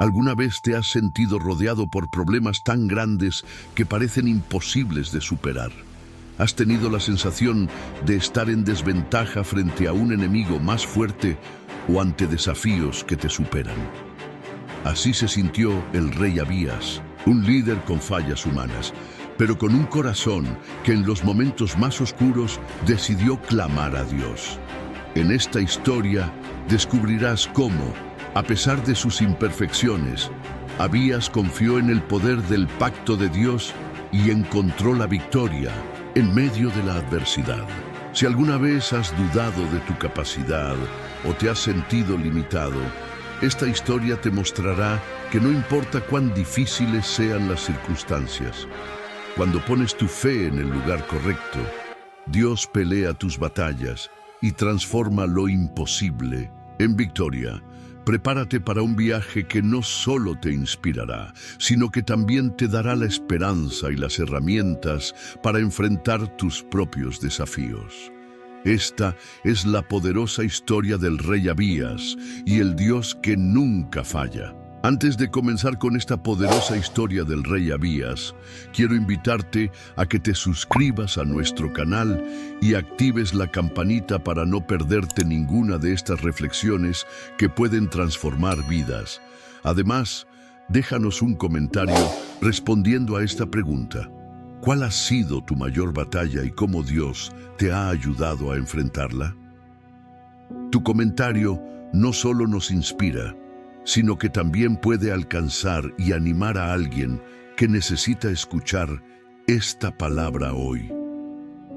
¿Alguna vez te has sentido rodeado por problemas tan grandes que parecen imposibles de superar? ¿Has tenido la sensación de estar en desventaja frente a un enemigo más fuerte o ante desafíos que te superan? Así se sintió el rey Abías, un líder con fallas humanas, pero con un corazón que en los momentos más oscuros decidió clamar a Dios. En esta historia descubrirás cómo, a pesar de sus imperfecciones, Abías confió en el poder del pacto de Dios y encontró la victoria en medio de la adversidad. Si alguna vez has dudado de tu capacidad o te has sentido limitado, esta historia te mostrará que no importa cuán difíciles sean las circunstancias, cuando pones tu fe en el lugar correcto, Dios pelea tus batallas y transforma lo imposible en victoria. Prepárate para un viaje que no solo te inspirará, sino que también te dará la esperanza y las herramientas para enfrentar tus propios desafíos. Esta es la poderosa historia del rey Abías y el Dios que nunca falla. Antes de comenzar con esta poderosa historia del rey Abías, quiero invitarte a que te suscribas a nuestro canal y actives la campanita para no perderte ninguna de estas reflexiones que pueden transformar vidas. Además, déjanos un comentario respondiendo a esta pregunta. ¿Cuál ha sido tu mayor batalla y cómo Dios te ha ayudado a enfrentarla? Tu comentario no solo nos inspira, sino que también puede alcanzar y animar a alguien que necesita escuchar esta palabra hoy.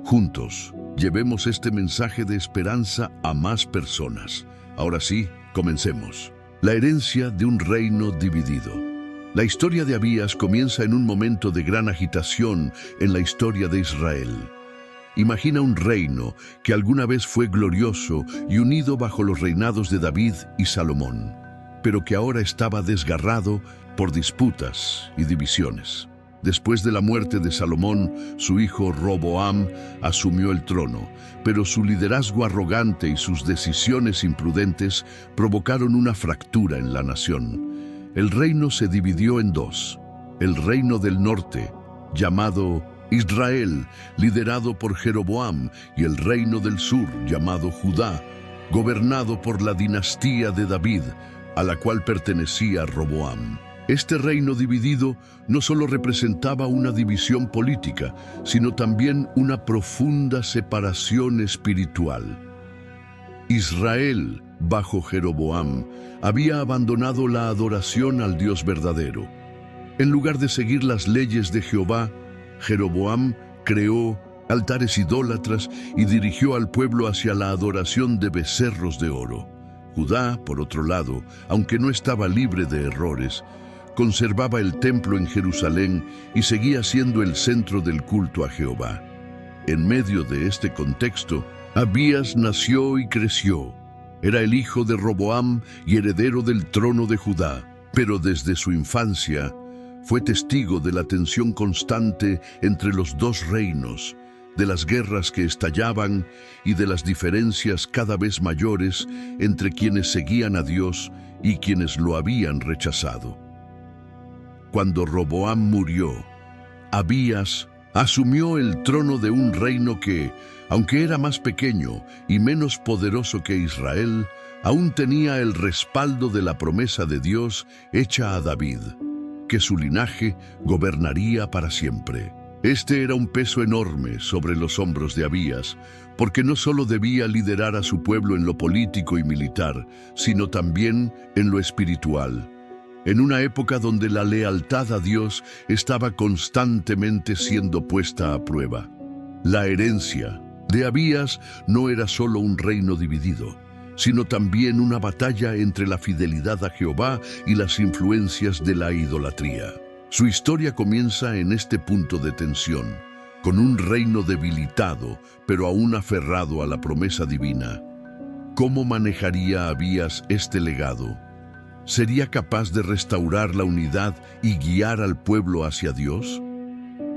Juntos, llevemos este mensaje de esperanza a más personas. Ahora sí, comencemos. La herencia de un reino dividido. La historia de Abías comienza en un momento de gran agitación en la historia de Israel. Imagina un reino que alguna vez fue glorioso y unido bajo los reinados de David y Salomón, pero que ahora estaba desgarrado por disputas y divisiones. Después de la muerte de Salomón, su hijo Roboam asumió el trono, pero su liderazgo arrogante y sus decisiones imprudentes provocaron una fractura en la nación. El reino se dividió en dos: el reino del norte, llamado Israel, liderado por Jeroboam, y el reino del sur, llamado Judá, gobernado por la dinastía de David, a la cual pertenecía Roboam. Este reino dividido no solo representaba una división política, sino también una profunda separación espiritual. Israel, bajo Jeroboam, había abandonado la adoración al Dios verdadero. En lugar de seguir las leyes de Jehová, Jeroboam creó altares idólatras y dirigió al pueblo hacia la adoración de becerros de oro. Judá, por otro lado, aunque no estaba libre de errores, conservaba el templo en Jerusalén y seguía siendo el centro del culto a Jehová. En medio de este contexto, Abías nació y creció. Era el hijo de Roboam y heredero del trono de Judá, pero desde su infancia fue testigo de la tensión constante entre los dos reinos, de las guerras que estallaban y de las diferencias cada vez mayores entre quienes seguían a Dios y quienes lo habían rechazado. Cuando Roboam murió, Abías asumió el trono de un reino que, aunque era más pequeño y menos poderoso que Israel, aún tenía el respaldo de la promesa de Dios hecha a David, que su linaje gobernaría para siempre. Este era un peso enorme sobre los hombros de Abías, porque no solo debía liderar a su pueblo en lo político y militar, sino también en lo espiritual. En una época donde la lealtad a Dios estaba constantemente siendo puesta a prueba. La herencia de Abías no era solo un reino dividido, sino también una batalla entre la fidelidad a Jehová y las influencias de la idolatría. Su historia comienza en este punto de tensión, con un reino debilitado, pero aún aferrado a la promesa divina. ¿Cómo manejaría Abías este legado? ¿Sería capaz de restaurar la unidad y guiar al pueblo hacia Dios?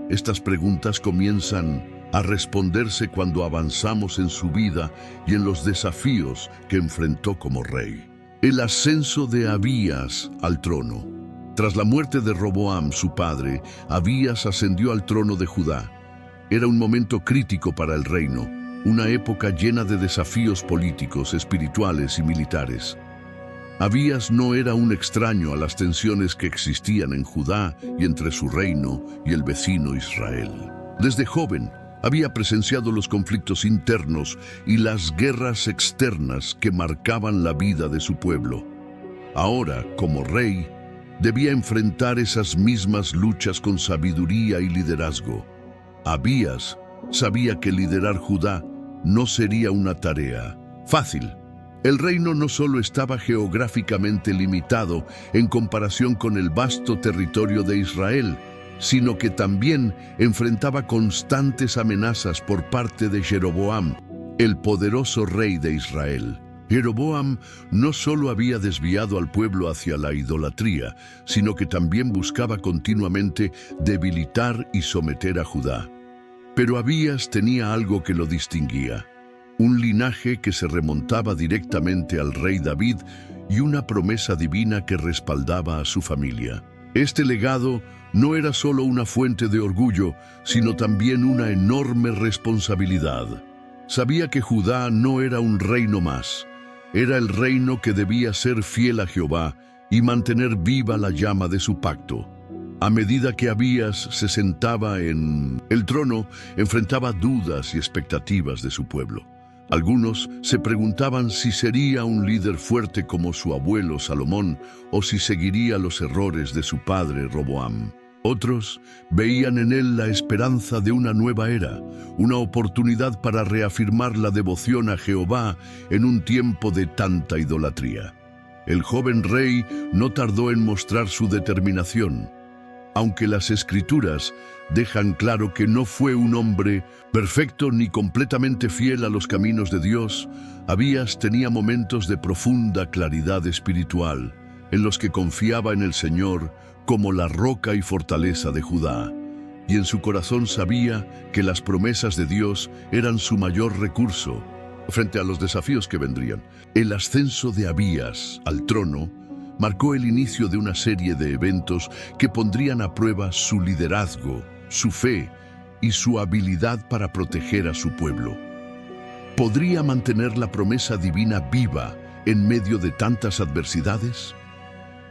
Estas preguntas comienzan a responderse cuando avanzamos en su vida y en los desafíos que enfrentó como rey. El ascenso de Abías al trono. Tras la muerte de Roboam, su padre, Abías ascendió al trono de Judá. Era un momento crítico para el reino, una época llena de desafíos políticos, espirituales y militares. Abías no era un extraño a las tensiones que existían en Judá y entre su reino y el vecino Israel. Desde joven, había presenciado los conflictos internos y las guerras externas que marcaban la vida de su pueblo. Ahora, como rey, debía enfrentar esas mismas luchas con sabiduría y liderazgo. Abías sabía que liderar Judá no sería una tarea fácil. El reino no solo estaba geográficamente limitado en comparación con el vasto territorio de Israel, sino que también enfrentaba constantes amenazas por parte de Jeroboam, el poderoso rey de Israel. Jeroboam no solo había desviado al pueblo hacia la idolatría, sino que también buscaba continuamente debilitar y someter a Judá. Pero Abías tenía algo que lo distinguía: un linaje que se remontaba directamente al rey David y una promesa divina que respaldaba a su familia. Este legado no era solo una fuente de orgullo, sino también una enorme responsabilidad. Sabía que Judá no era un reino más, era el reino que debía ser fiel a Jehová y mantener viva la llama de su pacto. A medida que Abías se sentaba en el trono, enfrentaba dudas y expectativas de su pueblo. Algunos se preguntaban si sería un líder fuerte como su abuelo Salomón o si seguiría los errores de su padre Roboam. Otros veían en él la esperanza de una nueva era, una oportunidad para reafirmar la devoción a Jehová en un tiempo de tanta idolatría. El joven rey no tardó en mostrar su determinación. Aunque las Escrituras dejan claro que no fue un hombre perfecto ni completamente fiel a los caminos de Dios, Abías tenía momentos de profunda claridad espiritual, en los que confiaba en el Señor como la roca y fortaleza de Judá, y en su corazón sabía que las promesas de Dios eran su mayor recurso frente a los desafíos que vendrían. El ascenso de Abías al trono marcó el inicio de una serie de eventos que pondrían a prueba su liderazgo, su fe y su habilidad para proteger a su pueblo. ¿Podría mantener la promesa divina viva en medio de tantas adversidades?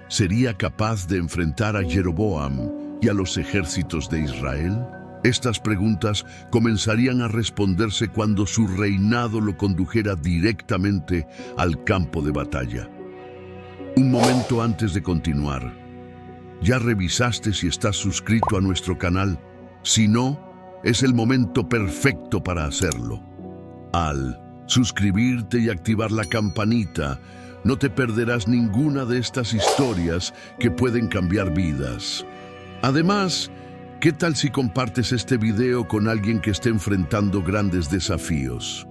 ¿Sería capaz de enfrentar a Jeroboam y a los ejércitos de Israel? Estas preguntas comenzarían a responderse cuando su reinado lo condujera directamente al campo de batalla. Un momento antes de continuar, ¿ya revisaste si estás suscrito a nuestro canal? Si no, es el momento perfecto para hacerlo. Al suscribirte y activar la campanita, no te perderás ninguna de estas historias que pueden cambiar vidas. Además, ¿qué tal si compartes este video con alguien que esté enfrentando grandes desafíos?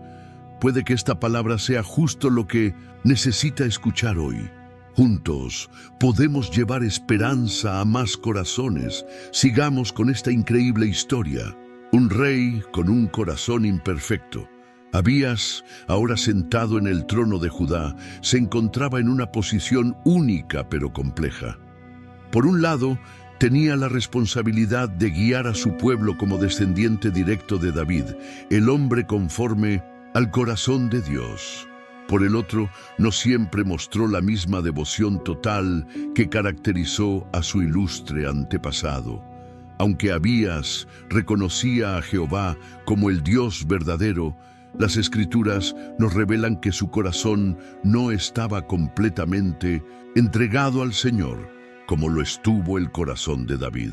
Puede que esta palabra sea justo lo que necesita escuchar hoy. Juntos podemos llevar esperanza a más corazones. Sigamos con esta increíble historia. Un rey con un corazón imperfecto. Abías, ahora sentado en el trono de Judá, se encontraba en una posición única pero compleja. Por un lado, tenía la responsabilidad de guiar a su pueblo como descendiente directo de David, el hombre conforme al corazón de Dios. Por el otro, no siempre mostró la misma devoción total que caracterizó a su ilustre antepasado. Aunque Abías reconocía a Jehová como el Dios verdadero, las Escrituras nos revelan que su corazón no estaba completamente entregado al Señor, como lo estuvo el corazón de David.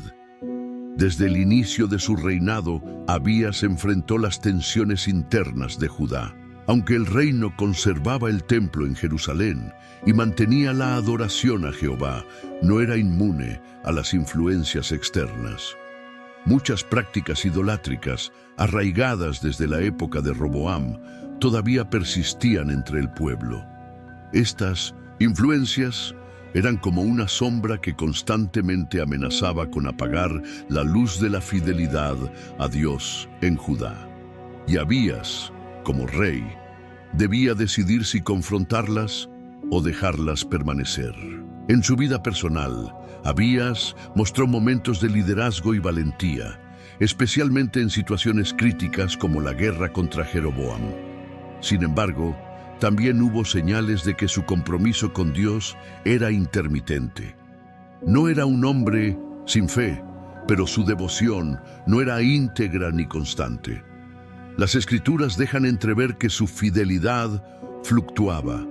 Desde el inicio de su reinado, Abías enfrentó las tensiones internas de Judá. Aunque el reino conservaba el templo en Jerusalén y mantenía la adoración a Jehová, no era inmune a las influencias externas. Muchas prácticas idolátricas, arraigadas desde la época de Roboam, todavía persistían entre el pueblo. Estas influencias eran como una sombra que constantemente amenazaba con apagar la luz de la fidelidad a Dios en Judá. Y Abías, como rey, debía decidir si confrontarlas o dejarlas permanecer. En su vida personal, Abías mostró momentos de liderazgo y valentía, especialmente en situaciones críticas como la guerra contra Jeroboam. Sin embargo, también hubo señales de que su compromiso con Dios era intermitente. No era un hombre sin fe, pero su devoción no era íntegra ni constante. Las Escrituras dejan entrever que su fidelidad fluctuaba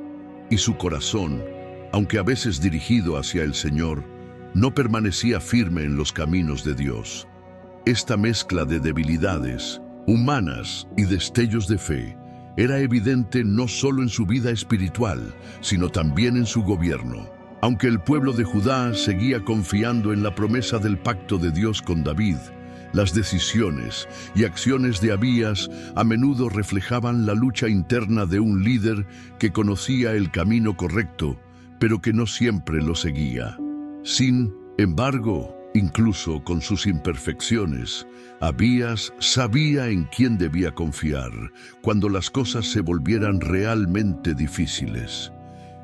y su corazón, aunque a veces dirigido hacia el Señor, no permanecía firme en los caminos de Dios. Esta mezcla de debilidades humanas y destellos de fe era evidente no solo en su vida espiritual, sino también en su gobierno. Aunque el pueblo de Judá seguía confiando en la promesa del pacto de Dios con David, las decisiones y acciones de Abías a menudo reflejaban la lucha interna de un líder que conocía el camino correcto, pero que no siempre lo seguía. Sin embargo, incluso con sus imperfecciones, Abías sabía en quién debía confiar cuando las cosas se volvieran realmente difíciles.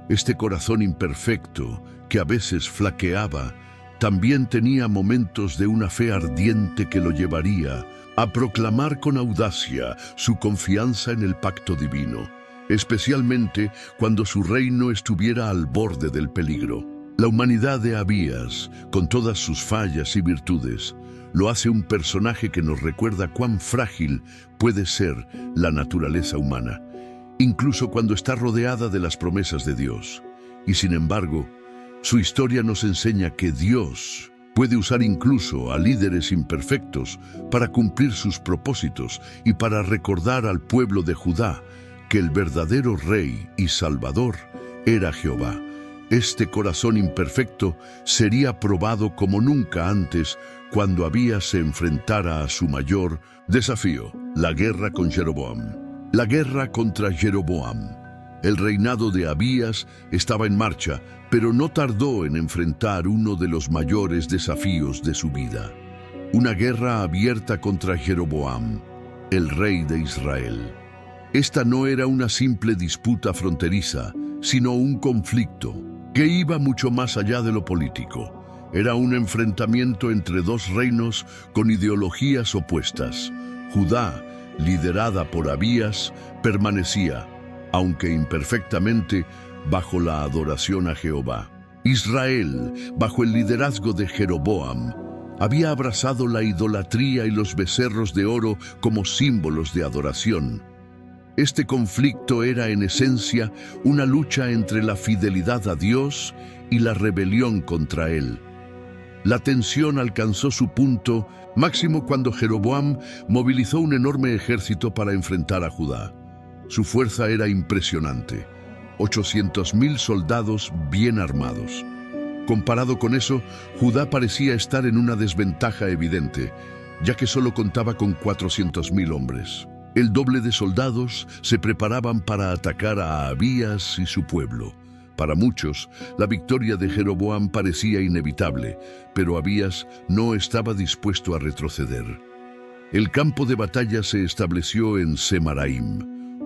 Este corazón imperfecto, que a veces flaqueaba, también tenía momentos de una fe ardiente que lo llevaría a proclamar con audacia su confianza en el pacto divino, especialmente cuando su reino estuviera al borde del peligro. La humanidad de Abías, con todas sus fallas y virtudes, lo hace un personaje que nos recuerda cuán frágil puede ser la naturaleza humana, incluso cuando está rodeada de las promesas de Dios. Y sin embargo, su historia nos enseña que Dios puede usar incluso a líderes imperfectos para cumplir sus propósitos y para recordar al pueblo de Judá que el verdadero Rey y Salvador era Jehová. Este corazón imperfecto sería probado como nunca antes cuando Abías se enfrentara a su mayor desafío, la guerra con Jeroboam. La guerra contra Jeroboam. El reinado de Abías estaba en marcha, pero no tardó en enfrentar uno de los mayores desafíos de su vida. Una guerra abierta contra Jeroboam, el rey de Israel. Esta no era una simple disputa fronteriza, sino un conflicto que iba mucho más allá de lo político. Era un enfrentamiento entre dos reinos con ideologías opuestas. Judá, liderada por Abías, permanecía, aunque imperfectamente, bajo la adoración a Jehová. Israel, bajo el liderazgo de Jeroboam, había abrazado la idolatría y los becerros de oro como símbolos de adoración. Este conflicto era en esencia una lucha entre la fidelidad a Dios y la rebelión contra Él. La tensión alcanzó su punto máximo cuando Jeroboam movilizó un enorme ejército para enfrentar a Judá. Su fuerza era impresionante, 800,000 soldados bien armados. Comparado con eso, Judá parecía estar en una desventaja evidente, ya que solo contaba con 400,000 hombres. El doble de soldados se preparaban para atacar a Abías y su pueblo. Para muchos, la victoria de Jeroboam parecía inevitable, pero Abías no estaba dispuesto a retroceder. El campo de batalla se estableció en Semaraim,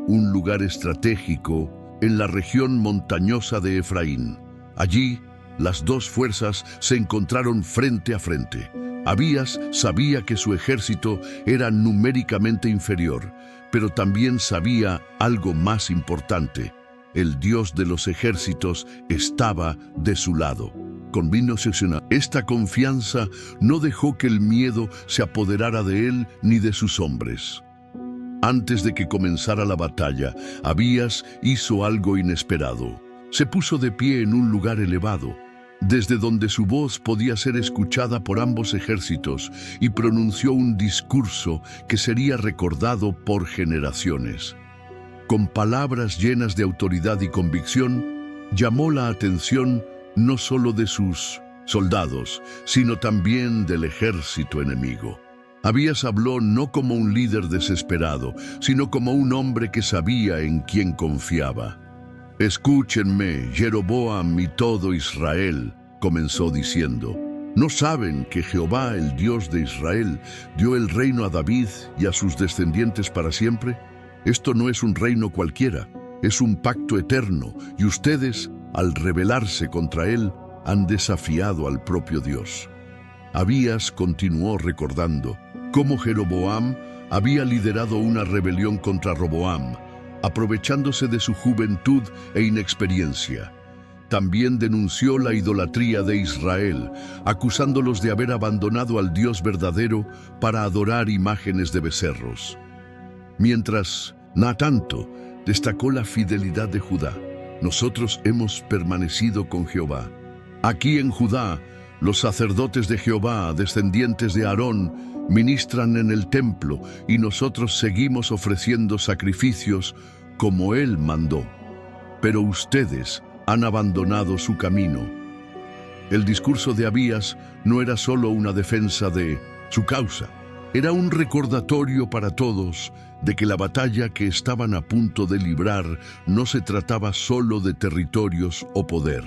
un lugar estratégico en la región montañosa de Efraín. Allí, las dos fuerzas se encontraron frente a frente. Abías sabía que su ejército era numéricamente inferior, pero también sabía algo más importante. El Dios de los ejércitos estaba de su lado. Esta confianza no dejó que el miedo se apoderara de él ni de sus hombres. Antes de que comenzara la batalla, Abías hizo algo inesperado. Se puso de pie en un lugar elevado, desde donde su voz podía ser escuchada por ambos ejércitos, y pronunció un discurso que sería recordado por generaciones. Con palabras llenas de autoridad y convicción, llamó la atención no solo de sus soldados, sino también del ejército enemigo. Abías habló no como un líder desesperado, sino como un hombre que sabía en quién confiaba. «Escúchenme, Jeroboam y todo Israel», comenzó diciendo. ¿No saben que Jehová, el Dios de Israel, dio el reino a David y a sus descendientes para siempre? Esto no es un reino cualquiera. es un pacto eterno y ustedes, al rebelarse contra él, han desafiado al propio Dios. Abías continuó recordando cómo Jeroboam había liderado una rebelión contra Roboam, aprovechándose de su juventud e inexperiencia. También denunció la idolatría de Israel, acusándolos de haber abandonado al Dios verdadero para adorar imágenes de becerros. Mientras Natanto destacó la fidelidad de Judá. Nosotros hemos permanecido con Jehová. Aquí en Judá, los sacerdotes de Jehová, descendientes de Aarón, ministran en el templo y nosotros seguimos ofreciendo sacrificios como él mandó. Pero ustedes han abandonado su camino. El discurso de Abías no era solo una defensa de su causa, era un recordatorio para todos de que la batalla que estaban a punto de librar no se trataba solo de territorios o poder.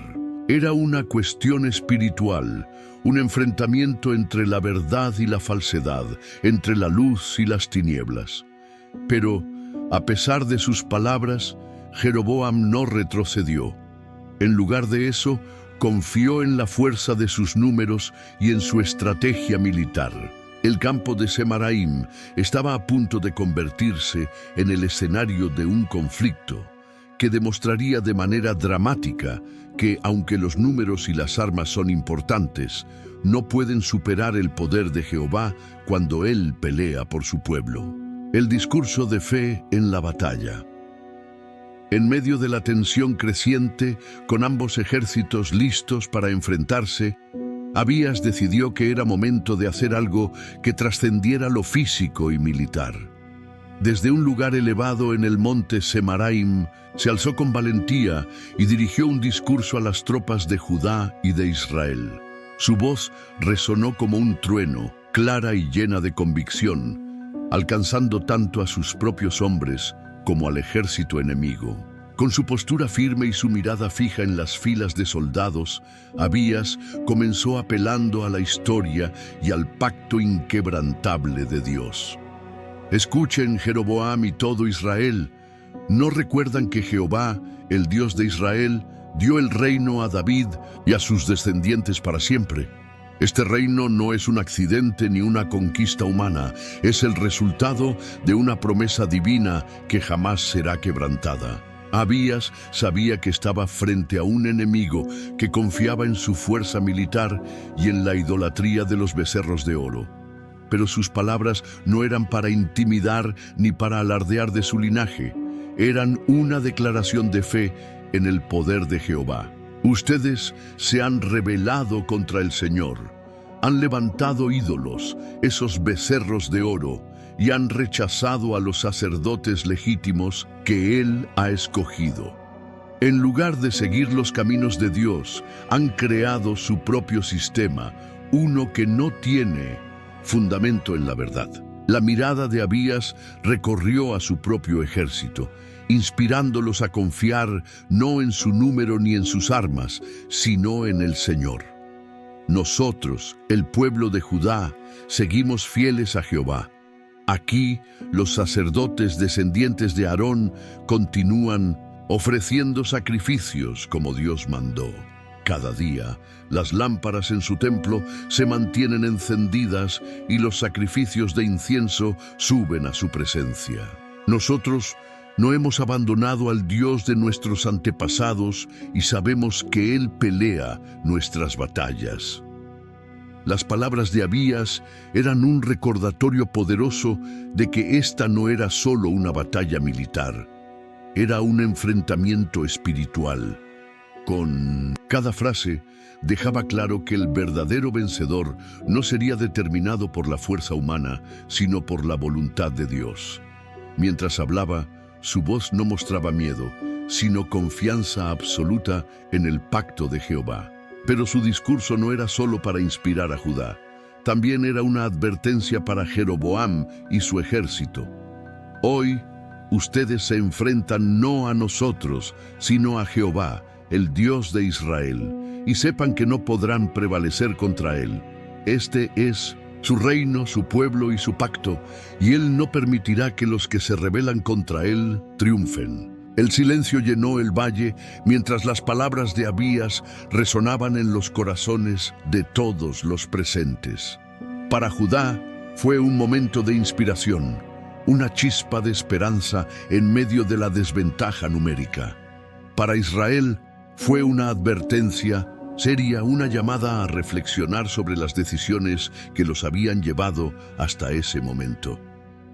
Era una cuestión espiritual, un enfrentamiento entre la verdad y la falsedad, entre la luz y las tinieblas. Pero, a pesar de sus palabras, Jeroboam no retrocedió. En lugar de eso, confió en la fuerza de sus números y en su estrategia militar. El campo de Semaraim estaba a punto de convertirse en el escenario de un conflicto que demostraría de manera dramática que, aunque los números y las armas son importantes, no pueden superar el poder de Jehová cuando Él pelea por su pueblo. El discurso de fe en la batalla. En medio de la tensión creciente, con ambos ejércitos listos para enfrentarse, Abías decidió que era momento de hacer algo que trascendiera lo físico y militar. Desde un lugar elevado en el monte Semaraim, se alzó con valentía y dirigió un discurso a las tropas de Judá y de Israel. Su voz resonó como un trueno, clara y llena de convicción, alcanzando tanto a sus propios hombres como al ejército enemigo. Con su postura firme y su mirada fija en las filas de soldados, Abías comenzó apelando a la historia y al pacto inquebrantable de Dios. Escuchen, Jeroboam y todo Israel, ¿no recuerdan que Jehová, el Dios de Israel, dio el reino a David y a sus descendientes para siempre? Este reino no es un accidente ni una conquista humana, es el resultado de una promesa divina que jamás será quebrantada. Abías sabía que estaba frente a un enemigo que confiaba en su fuerza militar y en la idolatría de los becerros de oro. Pero sus palabras no eran para intimidar ni para alardear de su linaje, eran una declaración de fe en el poder de Jehová. Ustedes se han rebelado contra el Señor, han levantado ídolos, esos becerros de oro, y han rechazado a los sacerdotes legítimos que Él ha escogido. En lugar de seguir los caminos de Dios, han creado su propio sistema, uno que no tiene fundamento en la verdad. La mirada de Abías recorrió a su propio ejército, inspirándolos a confiar no en su número ni en sus armas, sino en el Señor. Nosotros, el pueblo de Judá, seguimos fieles a Jehová. Aquí, los sacerdotes descendientes de Aarón continúan ofreciendo sacrificios como Dios mandó. Cada día, las lámparas en su templo se mantienen encendidas y los sacrificios de incienso suben a su presencia. Nosotros no hemos abandonado al Dios de nuestros antepasados y sabemos que Él pelea nuestras batallas. Las palabras de Abías eran un recordatorio poderoso de que esta no era solo una batalla militar, era un enfrentamiento espiritual. Con cada frase dejaba claro que el verdadero vencedor no sería determinado por la fuerza humana, sino por la voluntad de Dios. Mientras hablaba, su voz no mostraba miedo, sino confianza absoluta en el pacto de Jehová. Pero su discurso no era solo para inspirar a Judá, también era una advertencia para Jeroboam y su ejército. Hoy, ustedes se enfrentan no a nosotros, sino a Jehová, el Dios de Israel, y sepan que no podrán prevalecer contra Él. Este es su reino, su pueblo y su pacto, y Él no permitirá que los que se rebelan contra Él triunfen. El silencio llenó el valle mientras las palabras de Abías resonaban en los corazones de todos los presentes. Para Judá fue un momento de inspiración, una chispa de esperanza en medio de la desventaja numérica. Para Israel fue una advertencia seria, una llamada a reflexionar sobre las decisiones que los habían llevado hasta ese momento.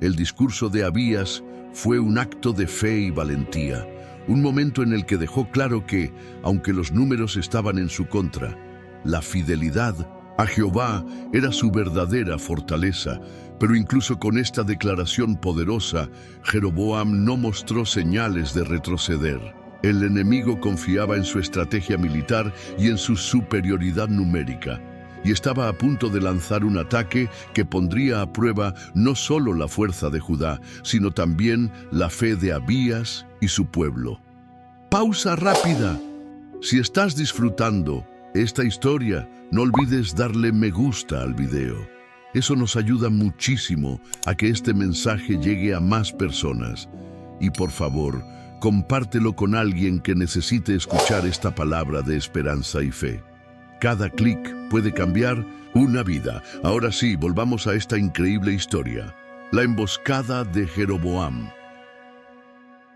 El discurso de Abías fue un acto de fe y valentía, un momento en el que dejó claro que, aunque los números estaban en su contra, la fidelidad a Jehová era su verdadera fortaleza. Pero incluso con esta declaración poderosa, Jeroboam no mostró señales de retroceder. El enemigo confiaba en su estrategia militar y en su superioridad numérica, y estaba a punto de lanzar un ataque que pondría a prueba no solo la fuerza de Judá, sino también la fe de Abías y su pueblo. Pausa rápida. Si estás disfrutando esta historia, no olvides darle me gusta al video. Eso nos ayuda muchísimo a que este mensaje llegue a más personas. Y por favor, compártelo con alguien que necesite escuchar esta palabra de esperanza y fe. Cada clic puede cambiar una vida. Ahora sí, volvamos a esta increíble historia. La emboscada de Jeroboam.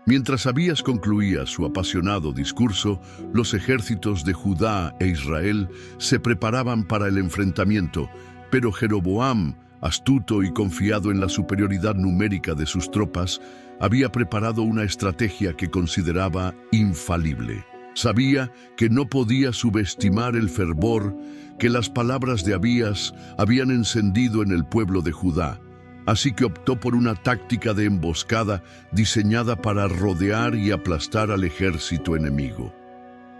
Mientras Abías concluía su apasionado discurso, los ejércitos de Judá e Israel se preparaban para el enfrentamiento, pero Jeroboam, astuto y confiado en la superioridad numérica de sus tropas, había preparado una estrategia que consideraba infalible. Sabía que no podía subestimar el fervor que las palabras de Abías habían encendido en el pueblo de Judá, así que optó por una táctica de emboscada diseñada para rodear y aplastar al ejército enemigo.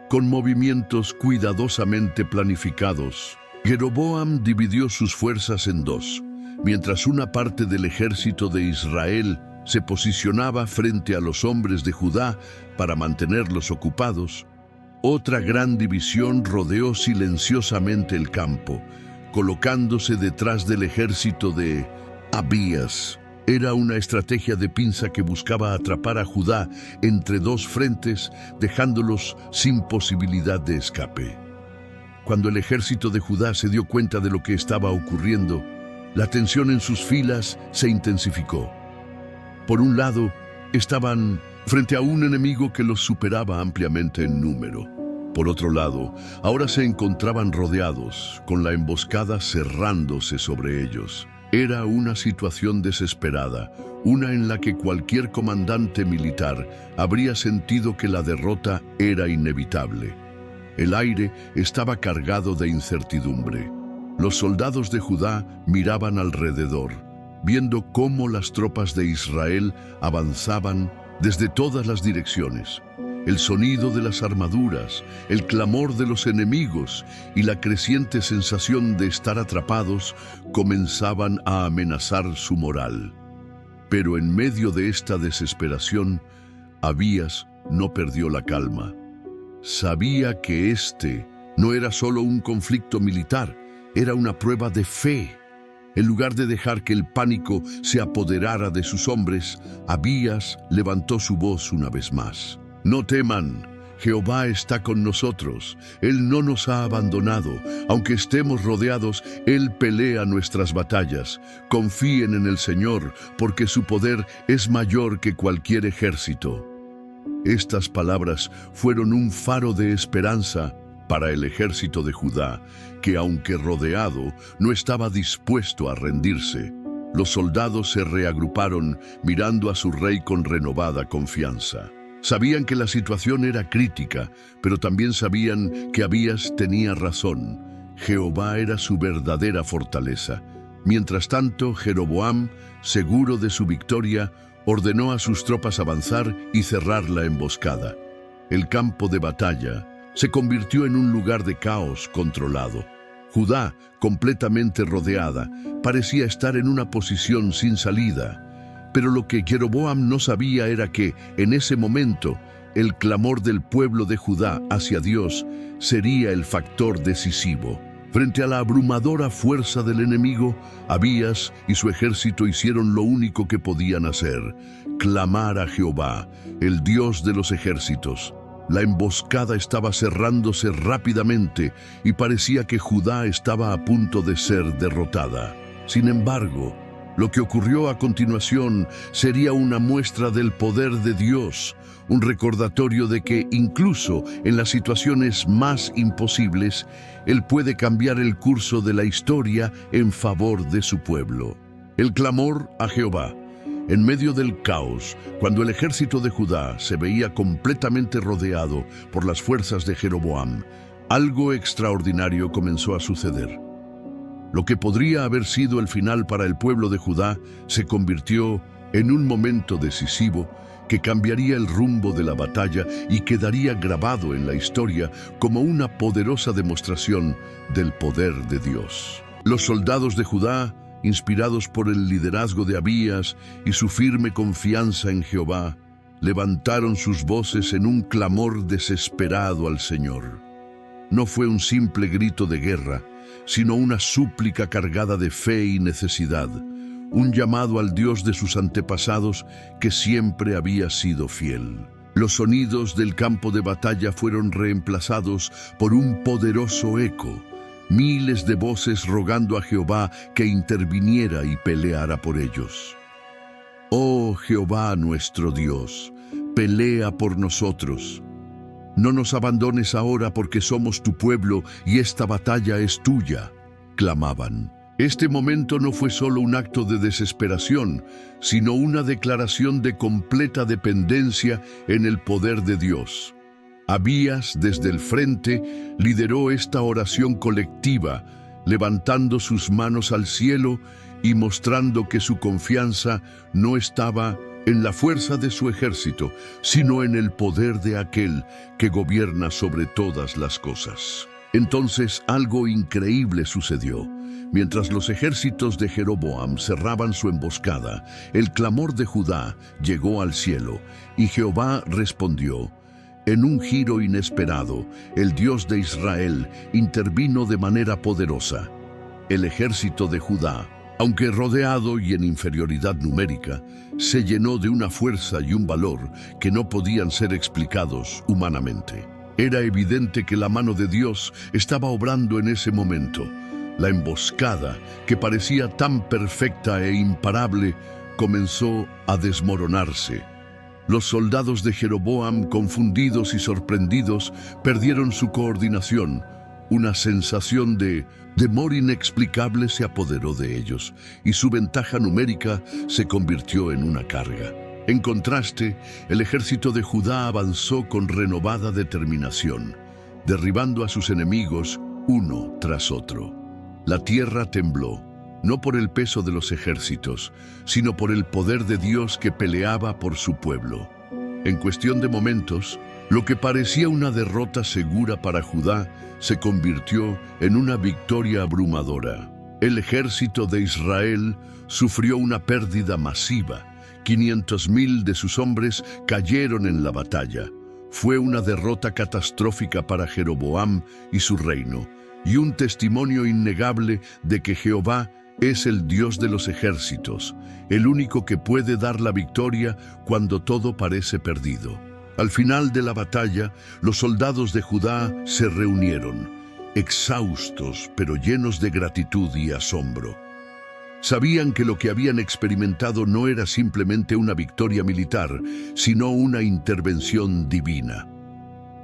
Con movimientos cuidadosamente planificados, Jeroboam dividió sus fuerzas en dos. Mientras una parte del ejército de Israel se posicionaba frente a los hombres de Judá para mantenerlos ocupados, otra gran división rodeó silenciosamente el campo, colocándose detrás del ejército de Abías. Era una estrategia de pinza que buscaba atrapar a Judá entre dos frentes, dejándolos sin posibilidad de escape. Cuando el ejército de Judá se dio cuenta de lo que estaba ocurriendo, la tensión en sus filas se intensificó. Por un lado, estaban frente a un enemigo que los superaba ampliamente en número. Por otro lado, ahora se encontraban rodeados, con la emboscada cerrándose sobre ellos. Era una situación desesperada, una en la que cualquier comandante militar habría sentido que la derrota era inevitable. El aire estaba cargado de incertidumbre. Los soldados de Judá miraban alrededor, viendo cómo las tropas de Israel avanzaban desde todas las direcciones. El sonido de las armaduras, el clamor de los enemigos y la creciente sensación de estar atrapados comenzaban a amenazar su moral. Pero en medio de esta desesperación, Abías no perdió la calma. Sabía que este no era solo un conflicto militar, era una prueba de fe. En lugar de dejar que el pánico se apoderara de sus hombres, Abías levantó su voz una vez más. No teman, Jehová está con nosotros. Él no nos ha abandonado. Aunque estemos rodeados, Él pelea nuestras batallas. Confíen en el Señor, porque su poder es mayor que cualquier ejército. Estas palabras fueron un faro de esperanza para el ejército de Judá, que aunque rodeado, no estaba dispuesto a rendirse. Los soldados se reagruparon, mirando a su rey con renovada confianza. Sabían que la situación era crítica, pero también sabían que Abías tenía razón. Jehová era su verdadera fortaleza. Mientras tanto, Jeroboam, seguro de su victoria, ordenó a sus tropas avanzar y cerrar la emboscada. El campo de batalla se convirtió en un lugar de caos controlado. Judá, completamente rodeada, parecía estar en una posición sin salida. Pero lo que Jeroboam no sabía era que, en ese momento, el clamor del pueblo de Judá hacia Dios sería el factor decisivo. Frente a la abrumadora fuerza del enemigo, Abías y su ejército hicieron lo único que podían hacer: clamar a Jehová, el Dios de los ejércitos. La emboscada estaba cerrándose rápidamente y parecía que Judá estaba a punto de ser derrotada. Sin embargo, lo que ocurrió a continuación sería una muestra del poder de Dios, un recordatorio de que incluso en las situaciones más imposibles, Él puede cambiar el curso de la historia en favor de su pueblo. El clamor a Jehová. En medio del caos, cuando el ejército de Judá se veía completamente rodeado por las fuerzas de Jeroboam, algo extraordinario comenzó a suceder. Lo que podría haber sido el final para el pueblo de Judá se convirtió en un momento decisivo que cambiaría el rumbo de la batalla y quedaría grabado en la historia como una poderosa demostración del poder de Dios. Los soldados de Judá, inspirados por el liderazgo de Abías y su firme confianza en Jehová, levantaron sus voces en un clamor desesperado al Señor. No fue un simple grito de guerra, sino una súplica cargada de fe y necesidad, un llamado al Dios de sus antepasados que siempre había sido fiel. Los sonidos del campo de batalla fueron reemplazados por un poderoso eco, miles de voces rogando a Jehová que interviniera y peleara por ellos. Oh Jehová nuestro Dios, pelea por nosotros. No nos abandones ahora porque somos tu pueblo y esta batalla es tuya, clamaban. Este momento no fue solo un acto de desesperación, sino una declaración de completa dependencia en el poder de Dios. Abías, desde el frente, lideró esta oración colectiva, levantando sus manos al cielo y mostrando que su confianza no estaba en la fuerza de su ejército, sino en el poder de aquel que gobierna sobre todas las cosas. Entonces algo increíble sucedió. Mientras los ejércitos de Jeroboam cerraban su emboscada, el clamor de Judá llegó al cielo, y Jehová respondió. En un giro inesperado, el Dios de Israel intervino de manera poderosa. El ejército de Judá, aunque rodeado y en inferioridad numérica, se llenó de una fuerza y un valor que no podían ser explicados humanamente. Era evidente que la mano de Dios estaba obrando en ese momento. La emboscada, que parecía tan perfecta e imparable, comenzó a desmoronarse. Los soldados de Jeroboam, confundidos y sorprendidos, perdieron su coordinación. Una sensación de temor inexplicable se apoderó de ellos, y su ventaja numérica se convirtió en una carga. En contraste, el ejército de Judá avanzó con renovada determinación, derribando a sus enemigos uno tras otro. La tierra tembló, no por el peso de los ejércitos, sino por el poder de Dios que peleaba por su pueblo. En cuestión de momentos, lo que parecía una derrota segura para Judá se convirtió en una victoria abrumadora. El ejército de Israel sufrió una pérdida masiva. 500,000 de sus hombres cayeron en la batalla. Fue una derrota catastrófica para Jeroboam y su reino, y un testimonio innegable de que Jehová es el Dios de los ejércitos, el único que puede dar la victoria cuando todo parece perdido. Al final de la batalla, los soldados de Judá se reunieron, exhaustos pero llenos de gratitud y asombro. Sabían que lo que habían experimentado no era simplemente una victoria militar, sino una intervención divina.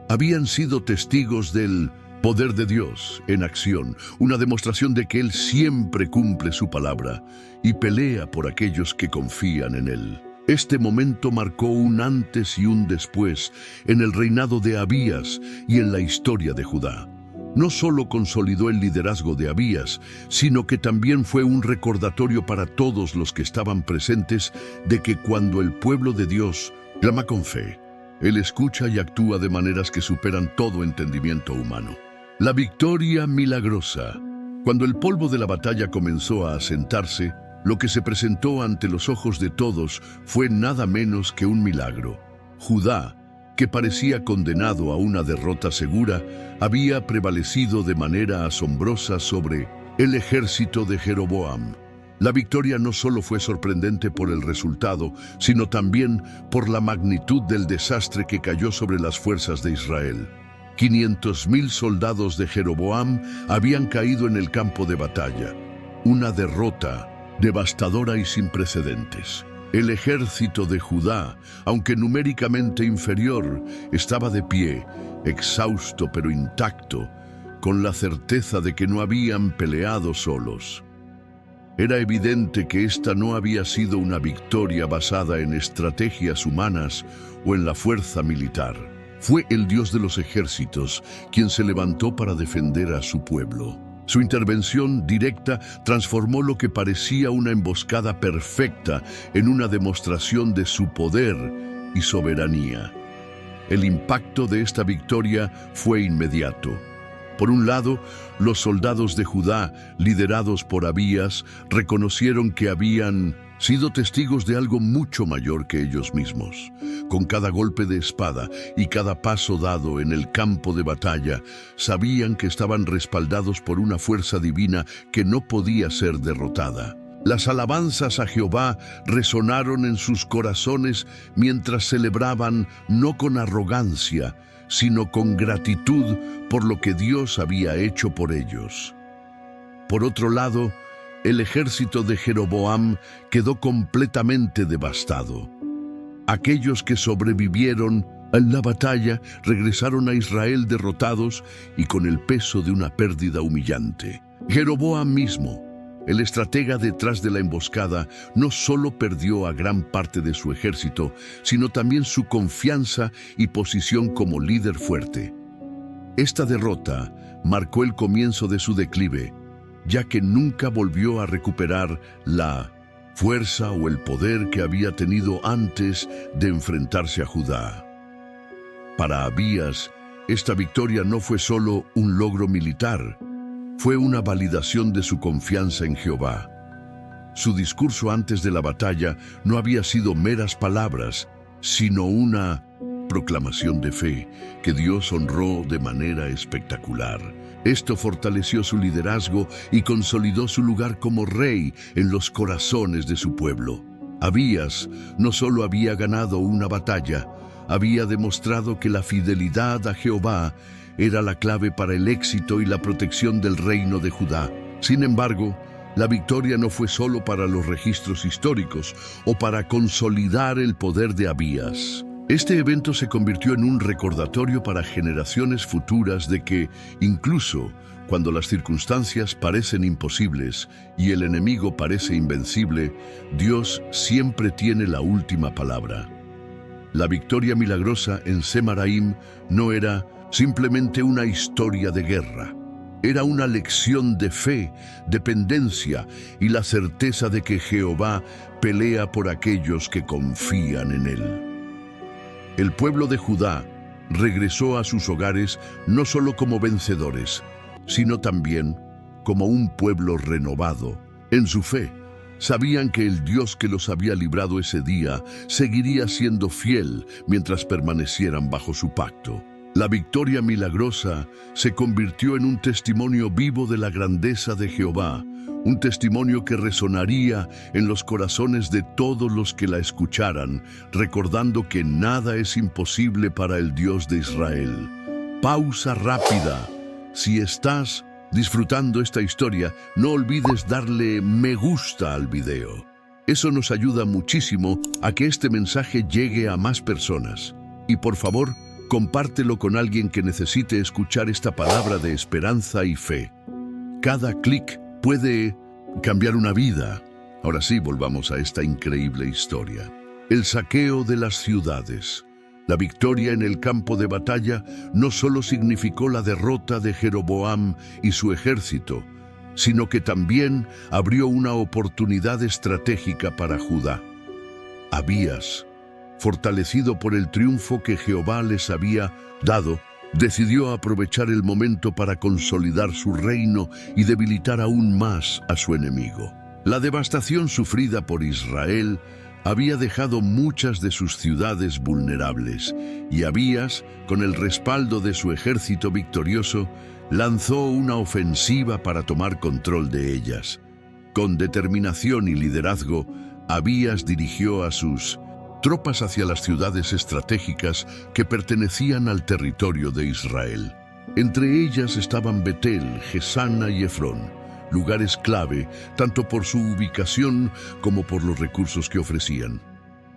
Habían sido testigos del poder de Dios en acción, una demostración de que Él siempre cumple su palabra y pelea por aquellos que confían en Él. Este momento marcó un antes y un después en el reinado de Abías y en la historia de Judá. No solo consolidó el liderazgo de Abías, sino que también fue un recordatorio para todos los que estaban presentes de que cuando el pueblo de Dios clama con fe, Él escucha y actúa de maneras que superan todo entendimiento humano. La victoria milagrosa. Cuando el polvo de la batalla comenzó a asentarse, lo que se presentó ante los ojos de todos fue nada menos que un milagro. Judá, que parecía condenado a una derrota segura, había prevalecido de manera asombrosa sobre el ejército de Jeroboam. La victoria no solo fue sorprendente por el resultado, sino también por la magnitud del desastre que cayó sobre las fuerzas de Israel. 500,000 soldados de Jeroboam habían caído en el campo de batalla. Una derrota devastadora y sin precedentes. El ejército de Judá, aunque numéricamente inferior, estaba de pie, exhausto pero intacto, con la certeza de que no habían peleado solos. Era evidente que esta no había sido una victoria basada en estrategias humanas o en la fuerza militar. Fue el Dios de los ejércitos quien se levantó para defender a su pueblo. Su intervención directa transformó lo que parecía una emboscada perfecta en una demostración de su poder y soberanía. El impacto de esta victoria fue inmediato. Por un lado, los soldados de Judá, liderados por Abías, reconocieron que habían sido testigos de algo mucho mayor que ellos mismos. Con cada golpe de espada y cada paso dado en el campo de batalla, sabían que estaban respaldados por una fuerza divina que no podía ser derrotada. Las alabanzas a Jehová resonaron en sus corazones mientras celebraban no con arrogancia, sino con gratitud por lo que Dios había hecho por ellos. Por otro lado, el ejército de Jeroboam quedó completamente devastado. Aquellos que sobrevivieron a la batalla regresaron a Israel derrotados y con el peso de una pérdida humillante. Jeroboam mismo, el estratega detrás de la emboscada, no solo perdió a gran parte de su ejército, sino también su confianza y posición como líder fuerte. Esta derrota marcó el comienzo de su declive, ya que nunca volvió a recuperar la fuerza o el poder que había tenido antes de enfrentarse a Judá. Para Abías, esta victoria no fue solo un logro militar, fue una validación de su confianza en Jehová. Su discurso antes de la batalla no había sido meras palabras, sino una proclamación de fe que Dios honró de manera espectacular. Esto fortaleció su liderazgo y consolidó su lugar como rey en los corazones de su pueblo. Abías no solo había ganado una batalla, había demostrado que la fidelidad a Jehová era la clave para el éxito y la protección del reino de Judá. Sin embargo, la victoria no fue solo para los registros históricos o para consolidar el poder de Abías. Este evento se convirtió en un recordatorio para generaciones futuras de que, incluso cuando las circunstancias parecen imposibles y el enemigo parece invencible, Dios siempre tiene la última palabra. La victoria milagrosa en Semaraim no era simplemente una historia de guerra. Era una lección de fe, dependencia y la certeza de que Jehová pelea por aquellos que confían en él. El pueblo de Judá regresó a sus hogares no solo como vencedores, sino también como un pueblo renovado en su fe. Sabían que el Dios que los había librado ese día seguiría siendo fiel mientras permanecieran bajo su pacto. La victoria milagrosa se convirtió en un testimonio vivo de la grandeza de Jehová, un testimonio que resonaría en los corazones de todos los que la escucharan, recordando que nada es imposible para el Dios de Israel. Pausa rápida. Si estás disfrutando esta historia, no olvides darle me gusta al video. Eso nos ayuda muchísimo a que este mensaje llegue a más personas. Y por favor, compártelo con alguien que necesite escuchar esta palabra de esperanza y fe. Cada clic puede cambiar una vida. Ahora sí, volvamos a esta increíble historia. El saqueo de las ciudades. La victoria en el campo de batalla no solo significó la derrota de Jeroboam y su ejército, sino que también abrió una oportunidad estratégica para Judá. Abías, fortalecido por el triunfo que Jehová les había dado, decidió aprovechar el momento para consolidar su reino y debilitar aún más a su enemigo. La devastación sufrida por Israel había dejado muchas de sus ciudades vulnerables, y Abías, con el respaldo de su ejército victorioso, lanzó una ofensiva para tomar control de ellas. Con determinación y liderazgo, Abías dirigió a sus tropas hacia las ciudades estratégicas que pertenecían al territorio de Israel. Entre ellas estaban Betel, Gesana y Efrón, lugares clave tanto por su ubicación como por los recursos que ofrecían.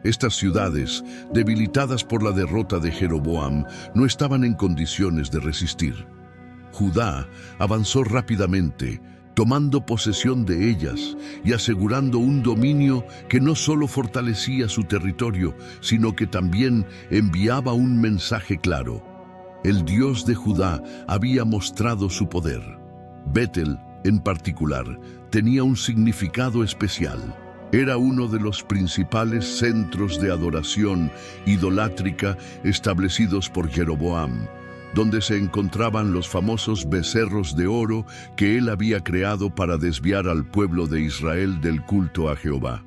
Estas ciudades, debilitadas por la derrota de Jeroboam, no estaban en condiciones de resistir. Judá avanzó rápidamente, tomando posesión de ellas y asegurando un dominio que no solo fortalecía su territorio, sino que también enviaba un mensaje claro. El Dios de Judá había mostrado su poder. Betel, en particular, tenía un significado especial. Era uno de los principales centros de adoración idolátrica establecidos por Jeroboam, donde se encontraban los famosos becerros de oro que él había creado para desviar al pueblo de Israel del culto a Jehová.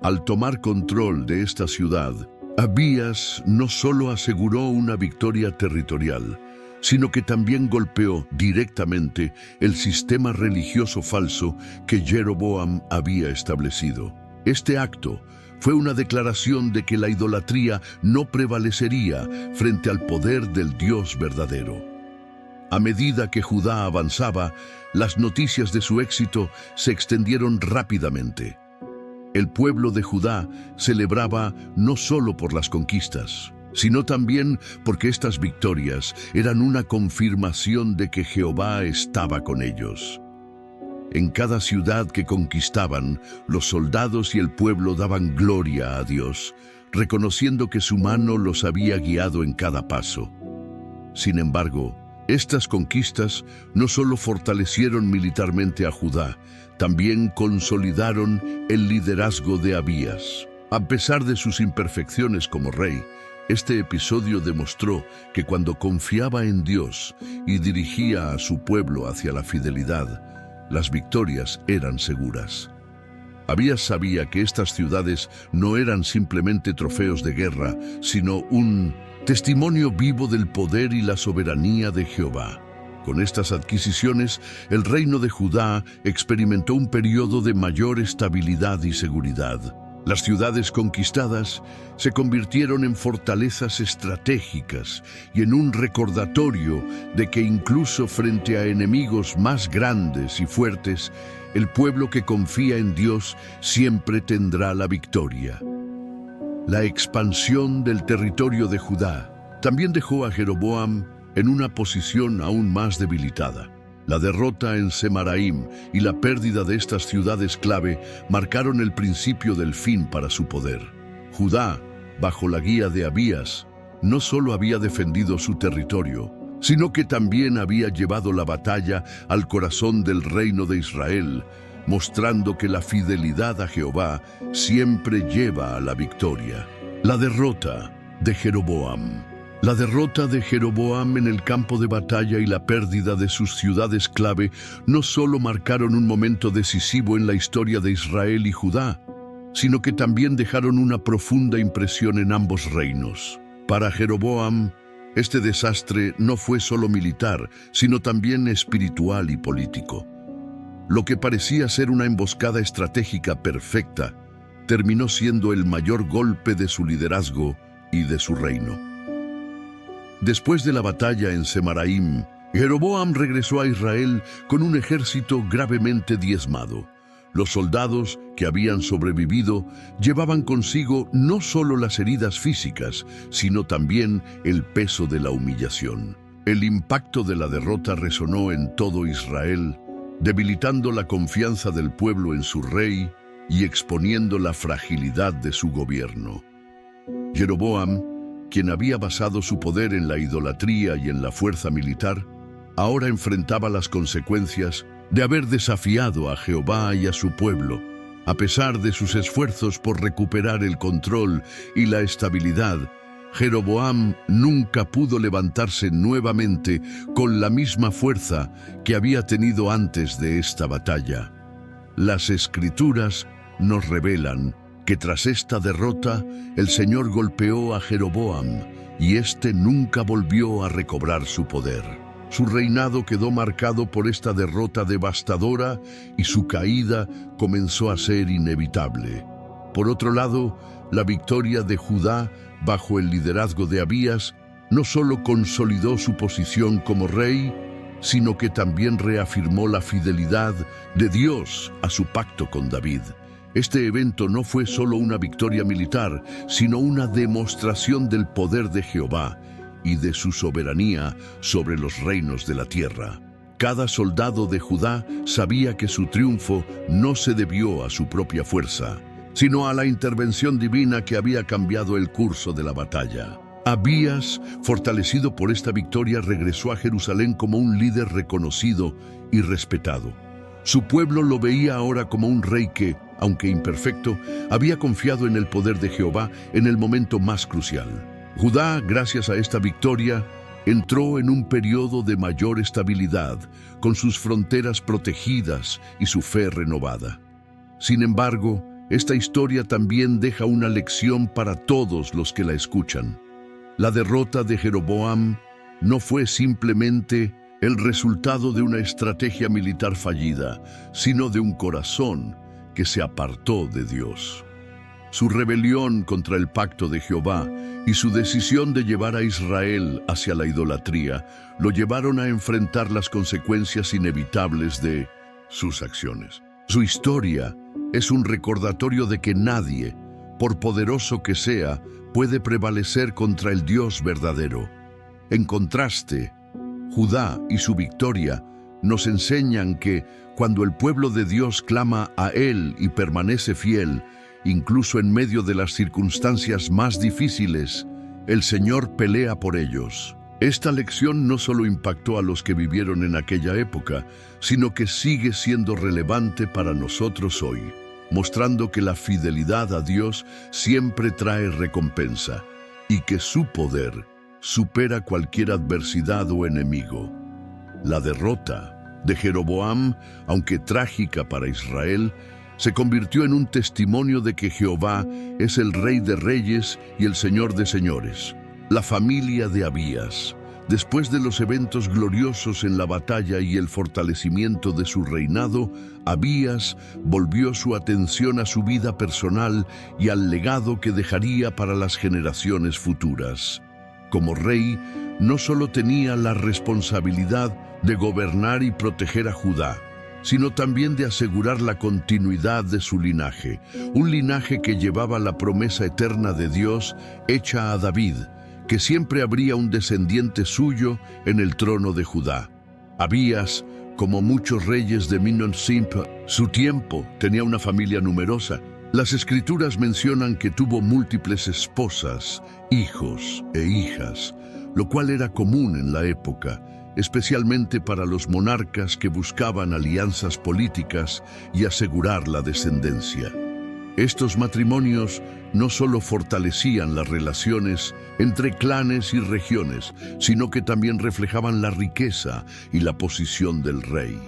Al tomar control de esta ciudad, Abías no solo aseguró una victoria territorial, sino que también golpeó directamente el sistema religioso falso que Jeroboam había establecido. Este acto fue una declaración de que la idolatría no prevalecería frente al poder del Dios verdadero. A medida que Judá avanzaba, las noticias de su éxito se extendieron rápidamente. El pueblo de Judá celebraba no solo por las conquistas, sino también porque estas victorias eran una confirmación de que Jehová estaba con ellos. En cada ciudad que conquistaban, los soldados y el pueblo daban gloria a Dios, reconociendo que su mano los había guiado en cada paso. Sin embargo, estas conquistas no solo fortalecieron militarmente a Judá, también consolidaron el liderazgo de Abías. A pesar de sus imperfecciones como rey, este episodio demostró que cuando confiaba en Dios y dirigía a su pueblo hacia la fidelidad, las victorias eran seguras. Abías sabía que estas ciudades no eran simplemente trofeos de guerra, sino un testimonio vivo del poder y la soberanía de Jehová. Con estas adquisiciones, el reino de Judá experimentó un periodo de mayor estabilidad y seguridad. Las ciudades conquistadas se convirtieron en fortalezas estratégicas y en un recordatorio de que incluso frente a enemigos más grandes y fuertes, el pueblo que confía en Dios siempre tendrá la victoria. La expansión del territorio de Judá también dejó a Jeroboam en una posición aún más debilitada. La derrota en Semaraim y la pérdida de estas ciudades clave marcaron el principio del fin para su poder. Judá, bajo la guía de Abías, no solo había defendido su territorio, sino que también había llevado la batalla al corazón del reino de Israel, mostrando que la fidelidad a Jehová siempre lleva a la victoria. La derrota de Jeroboam. La derrota de Jeroboam en el campo de batalla y la pérdida de sus ciudades clave no solo marcaron un momento decisivo en la historia de Israel y Judá, sino que también dejaron una profunda impresión en ambos reinos. Para Jeroboam, este desastre no fue solo militar, sino también espiritual y político. Lo que parecía ser una emboscada estratégica perfecta, terminó siendo el mayor golpe de su liderazgo y de su reino. Después de la batalla en Semaraim, Jeroboam regresó a Israel con un ejército gravemente diezmado. Los soldados que habían sobrevivido llevaban consigo no solo las heridas físicas, sino también el peso de la humillación. El impacto de la derrota resonó en todo Israel, debilitando la confianza del pueblo en su rey y exponiendo la fragilidad de su gobierno. Jeroboam, quien había basado su poder en la idolatría y en la fuerza militar, ahora enfrentaba las consecuencias de haber desafiado a Jehová y a su pueblo. A pesar de sus esfuerzos por recuperar el control y la estabilidad, Jeroboam nunca pudo levantarse nuevamente con la misma fuerza que había tenido antes de esta batalla. Las Escrituras nos revelan que tras esta derrota el Señor golpeó a Jeroboam y éste nunca volvió a recobrar su poder. Su reinado quedó marcado por esta derrota devastadora y su caída comenzó a ser inevitable. Por otro lado, la victoria de Judá bajo el liderazgo de Abías no solo consolidó su posición como rey, sino que también reafirmó la fidelidad de Dios a su pacto con David. Este evento no fue solo una victoria militar, sino una demostración del poder de Jehová y de su soberanía sobre los reinos de la tierra. Cada soldado de Judá sabía que su triunfo no se debió a su propia fuerza, sino a la intervención divina que había cambiado el curso de la batalla. Abías, fortalecido por esta victoria, regresó a Jerusalén como un líder reconocido y respetado. Su pueblo lo veía ahora como un rey que, aunque imperfecto, había confiado en el poder de Jehová en el momento más crucial. Judá, gracias a esta victoria, entró en un periodo de mayor estabilidad, con sus fronteras protegidas y su fe renovada. Sin embargo, esta historia también deja una lección para todos los que la escuchan. La derrota de Jeroboam no fue simplemente el resultado de una estrategia militar fallida, sino de un corazón que se apartó de Dios. Su rebelión contra el pacto de Jehová y su decisión de llevar a Israel hacia la idolatría lo llevaron a enfrentar las consecuencias inevitables de sus acciones. Su historia es un recordatorio de que nadie, por poderoso que sea, puede prevalecer contra el Dios verdadero. En contraste, Judá y su victoria nos enseñan que cuando el pueblo de Dios clama a Él y permanece fiel, incluso en medio de las circunstancias más difíciles, el Señor pelea por ellos. Esta lección no solo impactó a los que vivieron en aquella época, sino que sigue siendo relevante para nosotros hoy, mostrando que la fidelidad a Dios siempre trae recompensa y que su poder supera cualquier adversidad o enemigo. La derrota de Jeroboam, aunque trágica para Israel, se convirtió en un testimonio de que Jehová es el Rey de Reyes y el Señor de Señores. La familia de Abías, después de los eventos gloriosos en la batalla y el fortalecimiento de su reinado, Abías volvió su atención a su vida personal y al legado que dejaría para las generaciones futuras. Como rey, no solo tenía la responsabilidad de gobernar y proteger a Judá, sino también de asegurar la continuidad de su linaje, un linaje que llevaba la promesa eterna de Dios hecha a David, que siempre habría un descendiente suyo en el trono de Judá. Abías, como muchos reyes de su tiempo, tenía una familia numerosa. Las Escrituras mencionan que tuvo múltiples esposas, hijos e hijas, lo cual era común en la época, especialmente para los monarcas que buscaban alianzas políticas y asegurar la descendencia. Estos matrimonios no solo fortalecían las relaciones entre clanes y regiones, sino que también reflejaban la riqueza y la posición del rey.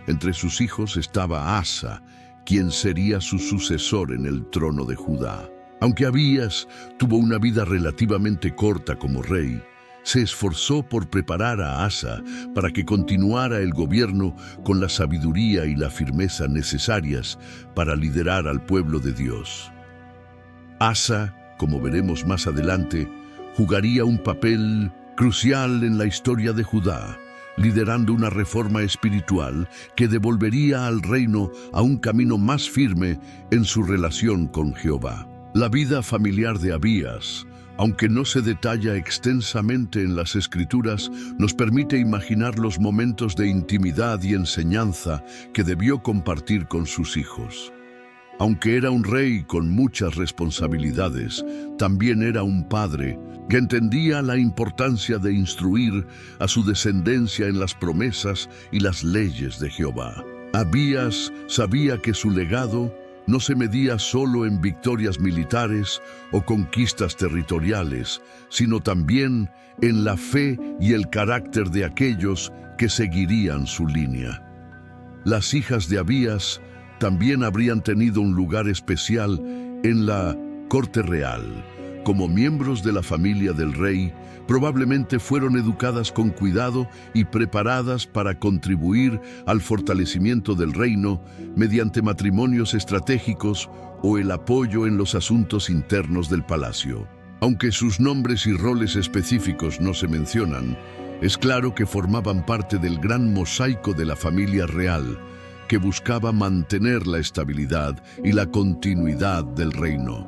Entre sus hijos estaba Asa, quien sería su sucesor en el trono de Judá. Aunque Abías tuvo una vida relativamente corta como rey, se esforzó por preparar a Asa para que continuara el gobierno con la sabiduría y la firmeza necesarias para liderar al pueblo de Dios. Asa, como veremos más adelante, jugaría un papel crucial en la historia de Judá, liderando una reforma espiritual que devolvería al reino a un camino más firme en su relación con Jehová. La vida familiar de Abías, aunque no se detalla extensamente en las Escrituras, nos permite imaginar los momentos de intimidad y enseñanza que debió compartir con sus hijos. Aunque era un rey con muchas responsabilidades, también era un padre que entendía la importancia de instruir a su descendencia en las promesas y las leyes de Jehová. Abías sabía que su legado no se medía solo en victorias militares o conquistas territoriales, sino también en la fe y el carácter de aquellos que seguirían su línea. Las hijas de Abías también habrían tenido un lugar especial En la corte real, como miembros de la familia del rey, probablemente fueron educadas con cuidado y preparadas para contribuir al fortalecimiento del reino mediante matrimonios estratégicos o el apoyo en los asuntos internos del palacio. Aunque sus nombres y roles específicos no se mencionan, es claro que formaban parte del gran mosaico de la familia real, que buscaba mantener la estabilidad y la continuidad del reino.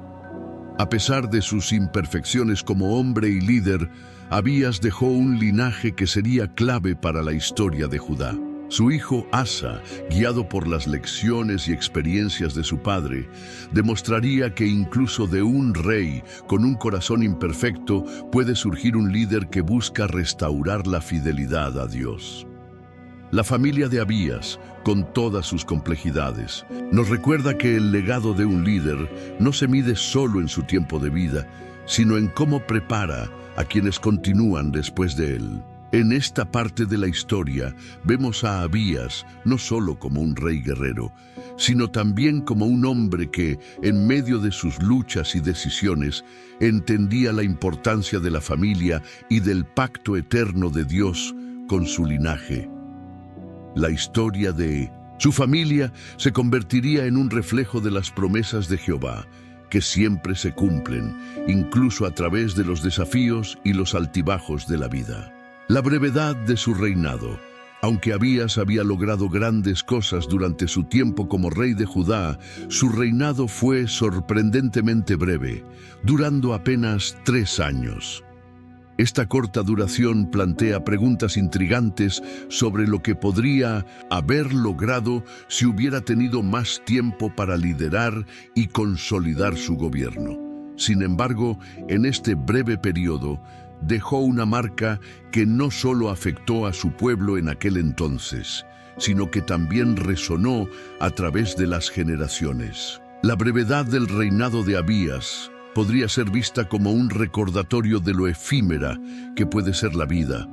A pesar de sus imperfecciones como hombre y líder, Abías dejó un linaje que sería clave para la historia de Judá. Su hijo Asa, guiado por las lecciones y experiencias de su padre, demostraría que incluso de un rey con un corazón imperfecto puede surgir un líder que busca restaurar la fidelidad a Dios. La familia de Abías, con todas sus complejidades, nos recuerda que el legado de un líder no se mide solo en su tiempo de vida, sino en cómo prepara a quienes continúan después de él. En esta parte de la historia vemos a Abías no solo como un rey guerrero, sino también como un hombre que, en medio de sus luchas y decisiones, entendía la importancia de la familia y del pacto eterno de Dios con su linaje. La historia de su familia se convertiría en un reflejo de las promesas de Jehová, que siempre se cumplen, incluso a través de los desafíos y los altibajos de la vida. La brevedad de su reinado. Aunque Abías había logrado grandes cosas durante su tiempo como rey de Judá, su reinado fue sorprendentemente breve, durando apenas 3 años. Esta corta duración plantea preguntas intrigantes sobre lo que podría haber logrado si hubiera tenido más tiempo para liderar y consolidar su gobierno. Sin embargo, en este breve periodo, dejó una marca que no solo afectó a su pueblo en aquel entonces, sino que también resonó a través de las generaciones. La brevedad del reinado de Abías podría ser vista como un recordatorio de lo efímera que puede ser la vida,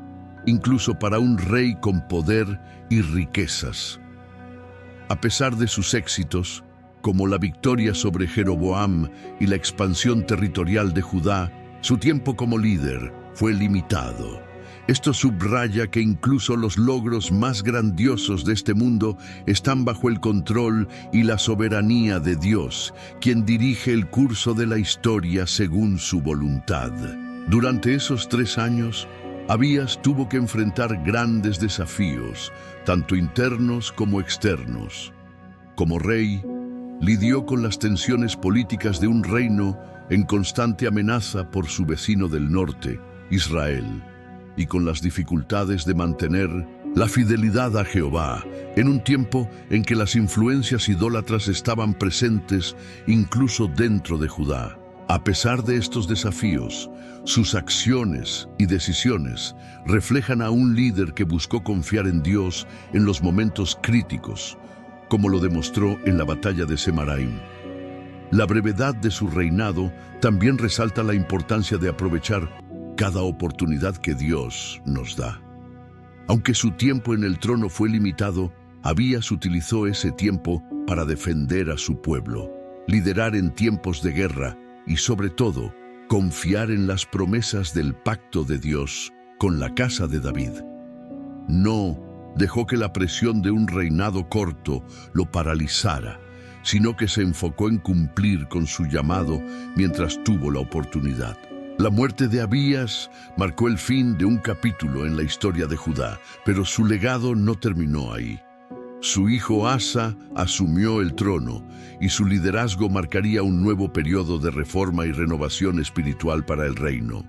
incluso para un rey con poder y riquezas. A pesar de sus éxitos, como la victoria sobre Jeroboam y la expansión territorial de Judá, su tiempo como líder fue limitado. Esto subraya que incluso los logros más grandiosos de este mundo están bajo el control y la soberanía de Dios, quien dirige el curso de la historia según su voluntad. Durante esos 3 años, Abías tuvo que enfrentar grandes desafíos, tanto internos como externos. Como rey, lidió con las tensiones políticas de un reino en constante amenaza por su vecino del norte, Israel, y con las dificultades de mantener la fidelidad a Jehová en un tiempo en que las influencias idólatras estaban presentes incluso dentro de Judá. A pesar de estos desafíos, sus acciones y decisiones reflejan a un líder que buscó confiar en Dios en los momentos críticos, como lo demostró en la batalla de Semaraim. La brevedad de su reinado también resalta la importancia de aprovechar cada oportunidad que Dios nos da. Aunque su tiempo en el trono fue limitado, Abías utilizó ese tiempo para defender a su pueblo, liderar en tiempos de guerra y, sobre todo, confiar en las promesas del pacto de Dios con la casa de David. No dejó que la presión de un reinado corto lo paralizara, sino que se enfocó en cumplir con su llamado mientras tuvo la oportunidad. La muerte de Abías marcó el fin de un capítulo en la historia de Judá, pero su legado no terminó ahí. Su hijo Asa asumió el trono y su liderazgo marcaría un nuevo periodo de reforma y renovación espiritual para el reino.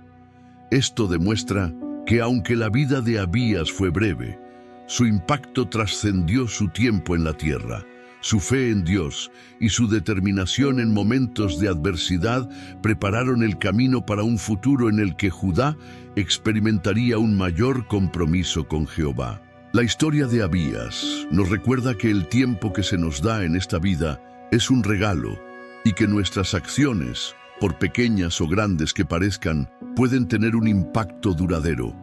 Esto demuestra que aunque la vida de Abías fue breve, su impacto trascendió su tiempo en la tierra. Su fe en Dios y su determinación en momentos de adversidad prepararon el camino para un futuro en el que Judá experimentaría un mayor compromiso con Jehová. La historia de Abías nos recuerda que el tiempo que se nos da en esta vida es un regalo y que nuestras acciones, por pequeñas o grandes que parezcan, pueden tener un impacto duradero.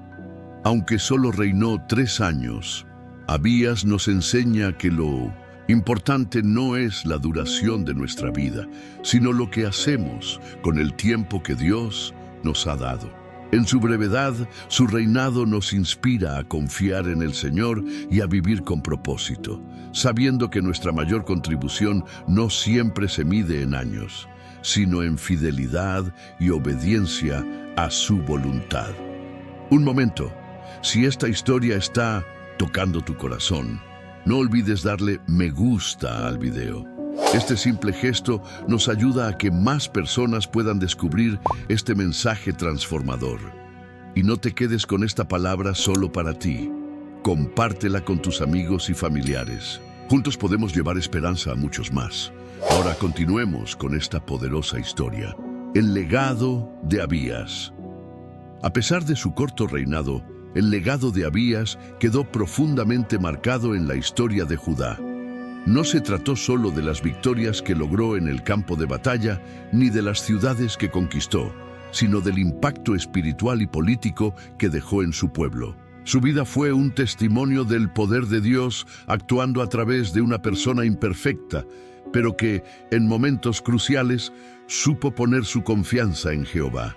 Aunque solo reinó 3 años, Abías nos enseña que lo Importante no es la duración de nuestra vida, sino lo que hacemos con el tiempo que Dios nos ha dado. En su brevedad, su reinado nos inspira a confiar en el Señor y a vivir con propósito, sabiendo que nuestra mayor contribución no siempre se mide en años, sino en fidelidad y obediencia a su voluntad. Un momento, si esta historia está tocando tu corazón, no olvides darle me gusta al video. Este simple gesto nos ayuda a que más personas puedan descubrir este mensaje transformador. Y no te quedes con esta palabra solo para ti. Compártela con tus amigos y familiares. Juntos podemos llevar esperanza a muchos más. Ahora continuemos con esta poderosa historia. El legado de Abías. A pesar de su corto reinado, el legado de Abías quedó profundamente marcado en la historia de Judá. No se trató solo de las victorias que logró en el campo de batalla, ni de las ciudades que conquistó, sino del impacto espiritual y político que dejó en su pueblo. Su vida fue un testimonio del poder de Dios actuando a través de una persona imperfecta, pero que, en momentos cruciales, supo poner su confianza en Jehová.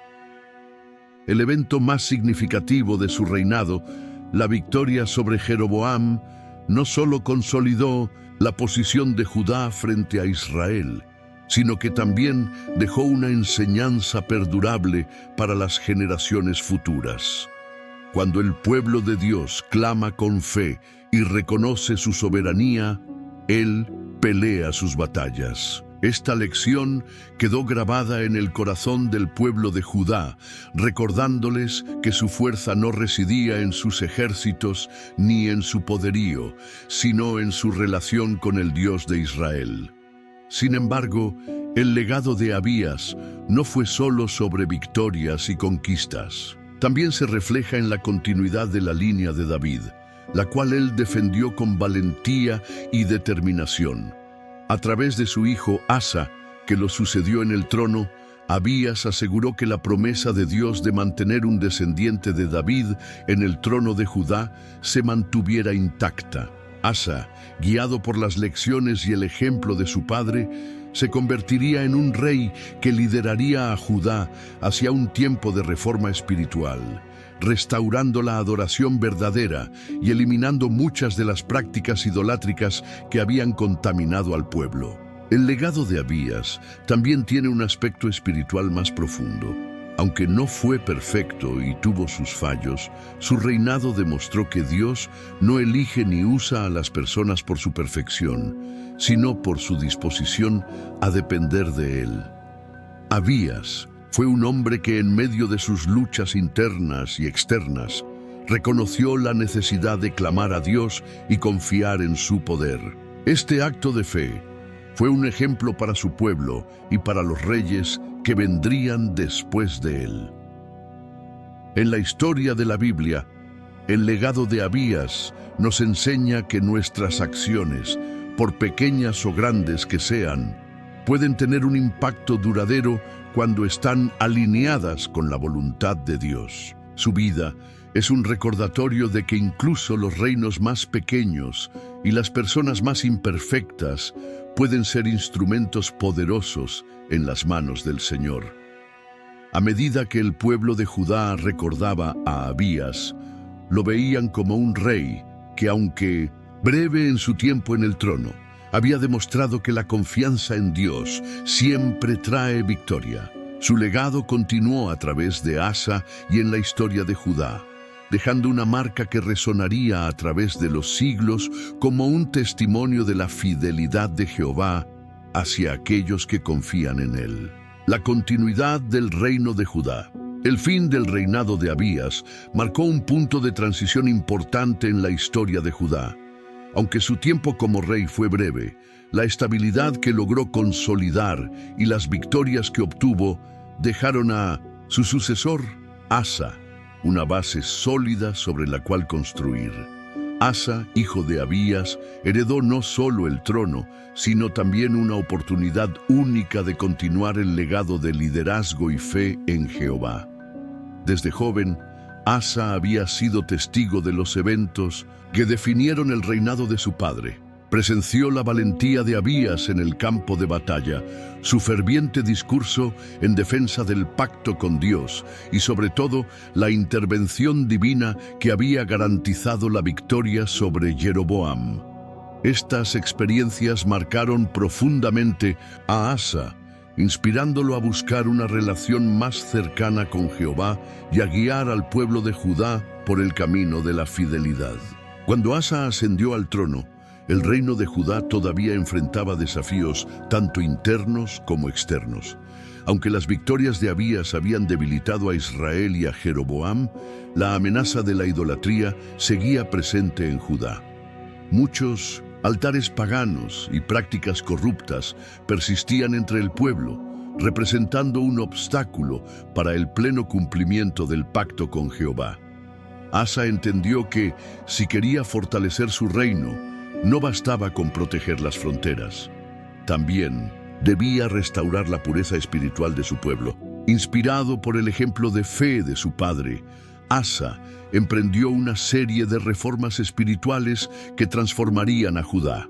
El evento más significativo de su reinado, la victoria sobre Jeroboam, no solo consolidó la posición de Judá frente a Israel, sino que también dejó una enseñanza perdurable para las generaciones futuras. Cuando el pueblo de Dios clama con fe y reconoce su soberanía, Él pelea sus batallas. Esta lección quedó grabada en el corazón del pueblo de Judá, recordándoles que su fuerza no residía en sus ejércitos ni en su poderío, sino en su relación con el Dios de Israel. Sin embargo, el legado de Abías no fue solo sobre victorias y conquistas. También se refleja en la continuidad de la línea de David, la cual él defendió con valentía y determinación. A través de su hijo Asa, que lo sucedió en el trono, Abías aseguró que la promesa de Dios de mantener un descendiente de David en el trono de Judá se mantuviera intacta. Asa, guiado por las lecciones y el ejemplo de su padre, se convertiría en un rey que lideraría a Judá hacia un tiempo de reforma espiritual, restaurando la adoración verdadera y eliminando muchas de las prácticas idolátricas que habían contaminado al pueblo. El legado de Abías también tiene un aspecto espiritual más profundo. Aunque no fue perfecto y tuvo sus fallos, su reinado demostró que Dios no elige ni usa a las personas por su perfección, sino por su disposición a depender de Él. Abías fue un hombre que en medio de sus luchas internas y externas, reconoció la necesidad de clamar a Dios y confiar en su poder. Este acto de fe fue un ejemplo para su pueblo y para los reyes que vendrían después de él. En la historia de la Biblia, el legado de Abías nos enseña que nuestras acciones, por pequeñas o grandes que sean, pueden tener un impacto duradero cuando están alineadas con la voluntad de Dios. Su vida es un recordatorio de que incluso los reinos más pequeños y las personas más imperfectas pueden ser instrumentos poderosos en las manos del Señor. A medida que el pueblo de Judá recordaba a Abías, lo veían como un rey que, aunque breve en su tiempo en el trono, había demostrado que la confianza en Dios siempre trae victoria. Su legado continuó a través de Asa y en la historia de Judá, dejando una marca que resonaría a través de los siglos como un testimonio de la fidelidad de Jehová hacia aquellos que confían en Él. La continuidad del reino de Judá. El fin del reinado de Abías marcó un punto de transición importante en la historia de Judá. Aunque su tiempo como rey fue breve, la estabilidad que logró consolidar y las victorias que obtuvo dejaron a su sucesor, Asa, una base sólida sobre la cual construir. Asa, hijo de Abías, heredó no solo el trono, sino también una oportunidad única de continuar el legado de liderazgo y fe en Jehová. Desde joven, Asa había sido testigo de los eventos que definieron el reinado de su padre. Presenció la valentía de Abías en el campo de batalla, su ferviente discurso en defensa del pacto con Dios y sobre todo la intervención divina que había garantizado la victoria sobre Jeroboam. Estas experiencias marcaron profundamente a Asa, inspirándolo a buscar una relación más cercana con Jehová y a guiar al pueblo de Judá por el camino de la fidelidad. Cuando Asa ascendió al trono, el reino de Judá todavía enfrentaba desafíos tanto internos como externos. Aunque las victorias de Abías habían debilitado a Israel y a Jeroboam, la amenaza de la idolatría seguía presente en Judá. Muchos altares paganos y prácticas corruptas persistían entre el pueblo, representando un obstáculo para el pleno cumplimiento del pacto con Jehová. Asa entendió que, si quería fortalecer su reino, no bastaba con proteger las fronteras. También debía restaurar la pureza espiritual de su pueblo. Inspirado por el ejemplo de fe de su padre, Asa emprendió una serie de reformas espirituales que transformarían a Judá.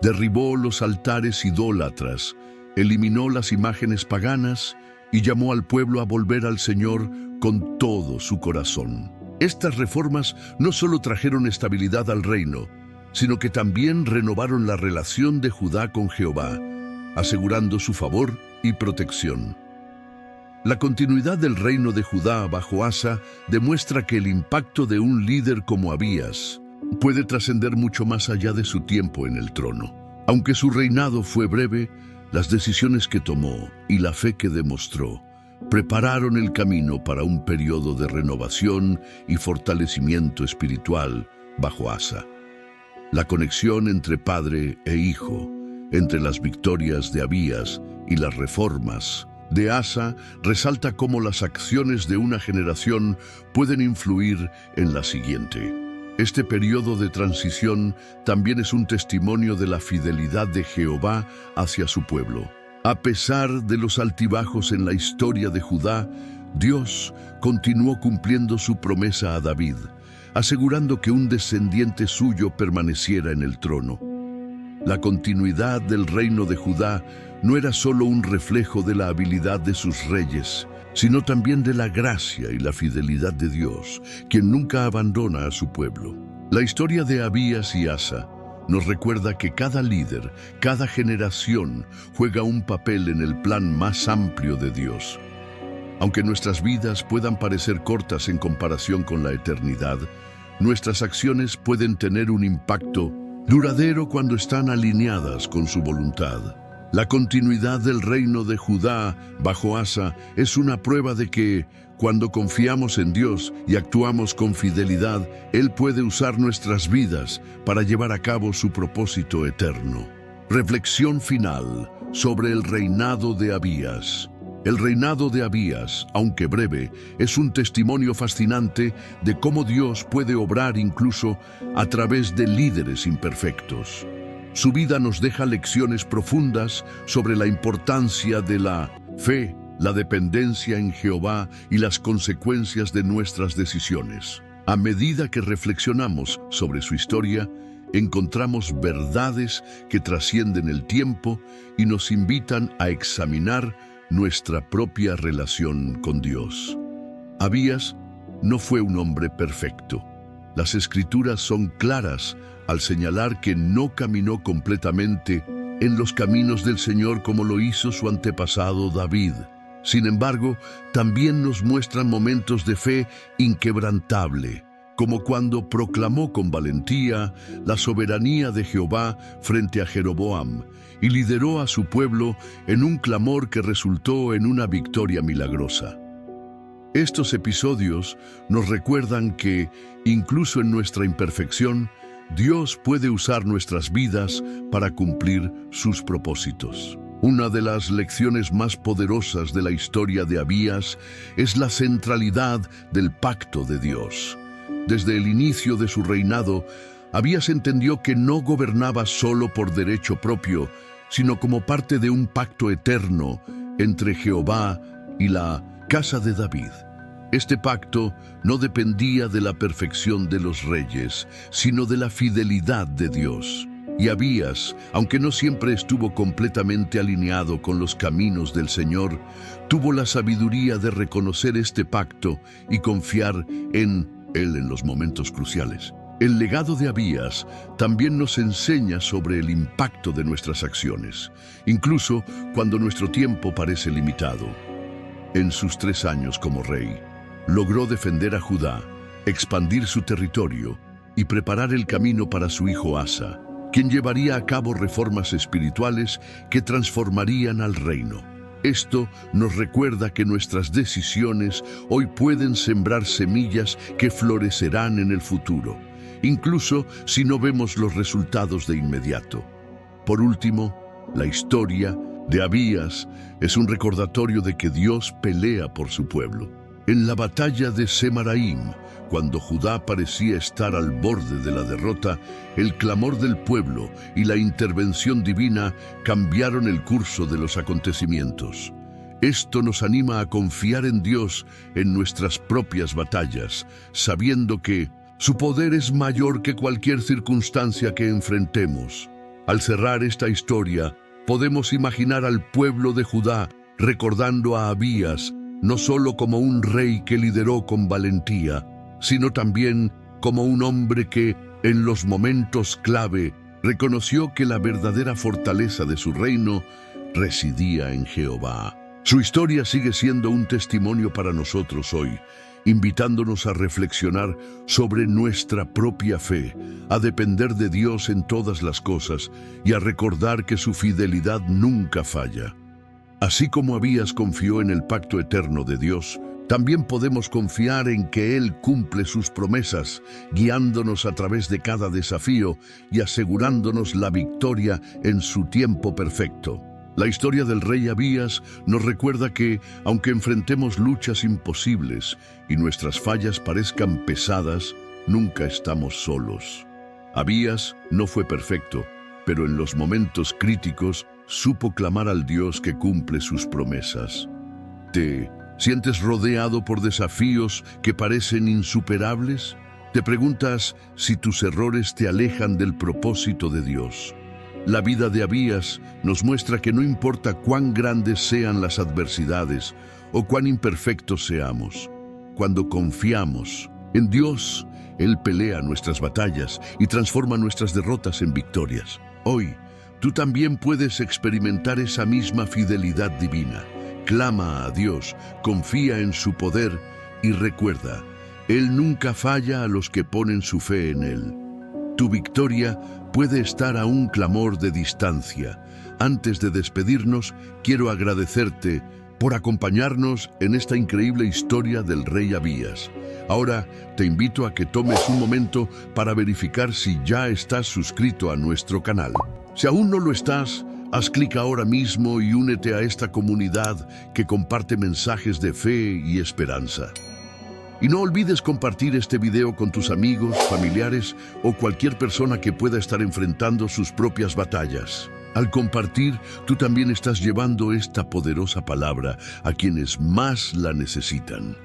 Derribó los altares idólatras, eliminó las imágenes paganas y llamó al pueblo a volver al Señor con todo su corazón. Estas reformas no solo trajeron estabilidad al reino, sino que también renovaron la relación de Judá con Jehová, asegurando su favor y protección. La continuidad del reino de Judá bajo Asa demuestra que el impacto de un líder como Abías puede trascender mucho más allá de su tiempo en el trono. Aunque su reinado fue breve, las decisiones que tomó y la fe que demostró prepararon el camino para un periodo de renovación y fortalecimiento espiritual bajo Asa. La conexión entre padre e hijo, entre las victorias de Abías y las reformas de Asa, resalta cómo las acciones de una generación pueden influir en la siguiente. Este periodo de transición también es un testimonio de la fidelidad de Jehová hacia su pueblo. A pesar de los altibajos en la historia de Judá, Dios continuó cumpliendo su promesa a David, asegurando que un descendiente suyo permaneciera en el trono. La continuidad del reino de Judá no era solo un reflejo de la habilidad de sus reyes, sino también de la gracia y la fidelidad de Dios, quien nunca abandona a su pueblo. La historia de Abías y Asa nos recuerda que cada líder, cada generación, juega un papel en el plan más amplio de Dios. Aunque nuestras vidas puedan parecer cortas en comparación con la eternidad, nuestras acciones pueden tener un impacto duradero cuando están alineadas con su voluntad. La continuidad del reino de Judá bajo Asa es una prueba de que, cuando confiamos en Dios y actuamos con fidelidad, Él puede usar nuestras vidas para llevar a cabo su propósito eterno. Reflexión final sobre el reinado de Abías. El reinado de Abías, aunque breve, es un testimonio fascinante de cómo Dios puede obrar incluso a través de líderes imperfectos. Su vida nos deja lecciones profundas sobre la importancia de la fe, la dependencia en Jehová y las consecuencias de nuestras decisiones. A medida que reflexionamos sobre su historia, encontramos verdades que trascienden el tiempo y nos invitan a examinar nuestra propia relación con Dios. Abías no fue un hombre perfecto. Las Escrituras son claras al señalar que no caminó completamente en los caminos del Señor como lo hizo su antepasado David. Sin embargo, también nos muestran momentos de fe inquebrantable, como cuando proclamó con valentía la soberanía de Jehová frente a Jeroboam y lideró a su pueblo en un clamor que resultó en una victoria milagrosa. Estos episodios nos recuerdan que, incluso en nuestra imperfección, Dios puede usar nuestras vidas para cumplir sus propósitos. Una de las lecciones más poderosas de la historia de Abías es la centralidad del pacto de Dios. Desde el inicio de su reinado, Abías entendió que no gobernaba solo por derecho propio, sino como parte de un pacto eterno entre Jehová y la casa de David. Este pacto no dependía de la perfección de los reyes, sino de la fidelidad de Dios. Y Abías, aunque no siempre estuvo completamente alineado con los caminos del Señor, tuvo la sabiduría de reconocer este pacto y confiar en Él en los momentos cruciales. El legado de Abías también nos enseña sobre el impacto de nuestras acciones, incluso cuando nuestro tiempo parece limitado. En sus 3 años como rey, logró defender a Judá, expandir su territorio y preparar el camino para su hijo Asa, quien llevaría a cabo reformas espirituales que transformarían al reino. Esto nos recuerda que nuestras decisiones hoy pueden sembrar semillas que florecerán en el futuro, incluso si no vemos los resultados de inmediato. Por último, la historia de Abías es un recordatorio de que Dios pelea por su pueblo. En la batalla de Semaraim, cuando Judá parecía estar al borde de la derrota, el clamor del pueblo y la intervención divina cambiaron el curso de los acontecimientos. Esto nos anima a confiar en Dios en nuestras propias batallas, sabiendo que su poder es mayor que cualquier circunstancia que enfrentemos. Al cerrar esta historia, podemos imaginar al pueblo de Judá recordando a Abías no solo como un rey que lideró con valentía, sino también como un hombre que, en los momentos clave, reconoció que la verdadera fortaleza de su reino residía en Jehová. Su historia sigue siendo un testimonio para nosotros hoy, invitándonos a reflexionar sobre nuestra propia fe, a depender de Dios en todas las cosas y a recordar que su fidelidad nunca falla. Así como Abías confió en el pacto eterno de Dios, también podemos confiar en que Él cumple sus promesas, guiándonos a través de cada desafío y asegurándonos la victoria en su tiempo perfecto. La historia del rey Abías nos recuerda que, aunque enfrentemos luchas imposibles y nuestras fallas parezcan pesadas, nunca estamos solos. Abías no fue perfecto, pero en los momentos críticos supo clamar al Dios que cumple sus promesas. ¿Te sientes rodeado por desafíos que parecen insuperables? ¿Te preguntas si tus errores te alejan del propósito de Dios? La vida de Abías nos muestra que no importa cuán grandes sean las adversidades o cuán imperfectos seamos, cuando confiamos en Dios, Él pelea nuestras batallas y transforma nuestras derrotas en victorias. Hoy, tú también puedes experimentar esa misma fidelidad divina. Clama a Dios, confía en su poder y recuerda, Él nunca falla a los que ponen su fe en Él. Tu victoria puede estar a un clamor de distancia. Antes de despedirnos, quiero agradecerte por acompañarnos en esta increíble historia del rey Abías. Ahora te invito a que tomes un momento para verificar si ya estás suscrito a nuestro canal. Si aún no lo estás, haz clic ahora mismo y únete a esta comunidad que comparte mensajes de fe y esperanza. Y no olvides compartir este video con tus amigos, familiares o cualquier persona que pueda estar enfrentando sus propias batallas. Al compartir, tú también estás llevando esta poderosa palabra a quienes más la necesitan.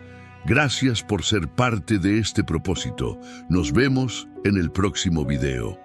Gracias por ser parte de este propósito. Nos vemos en el próximo video.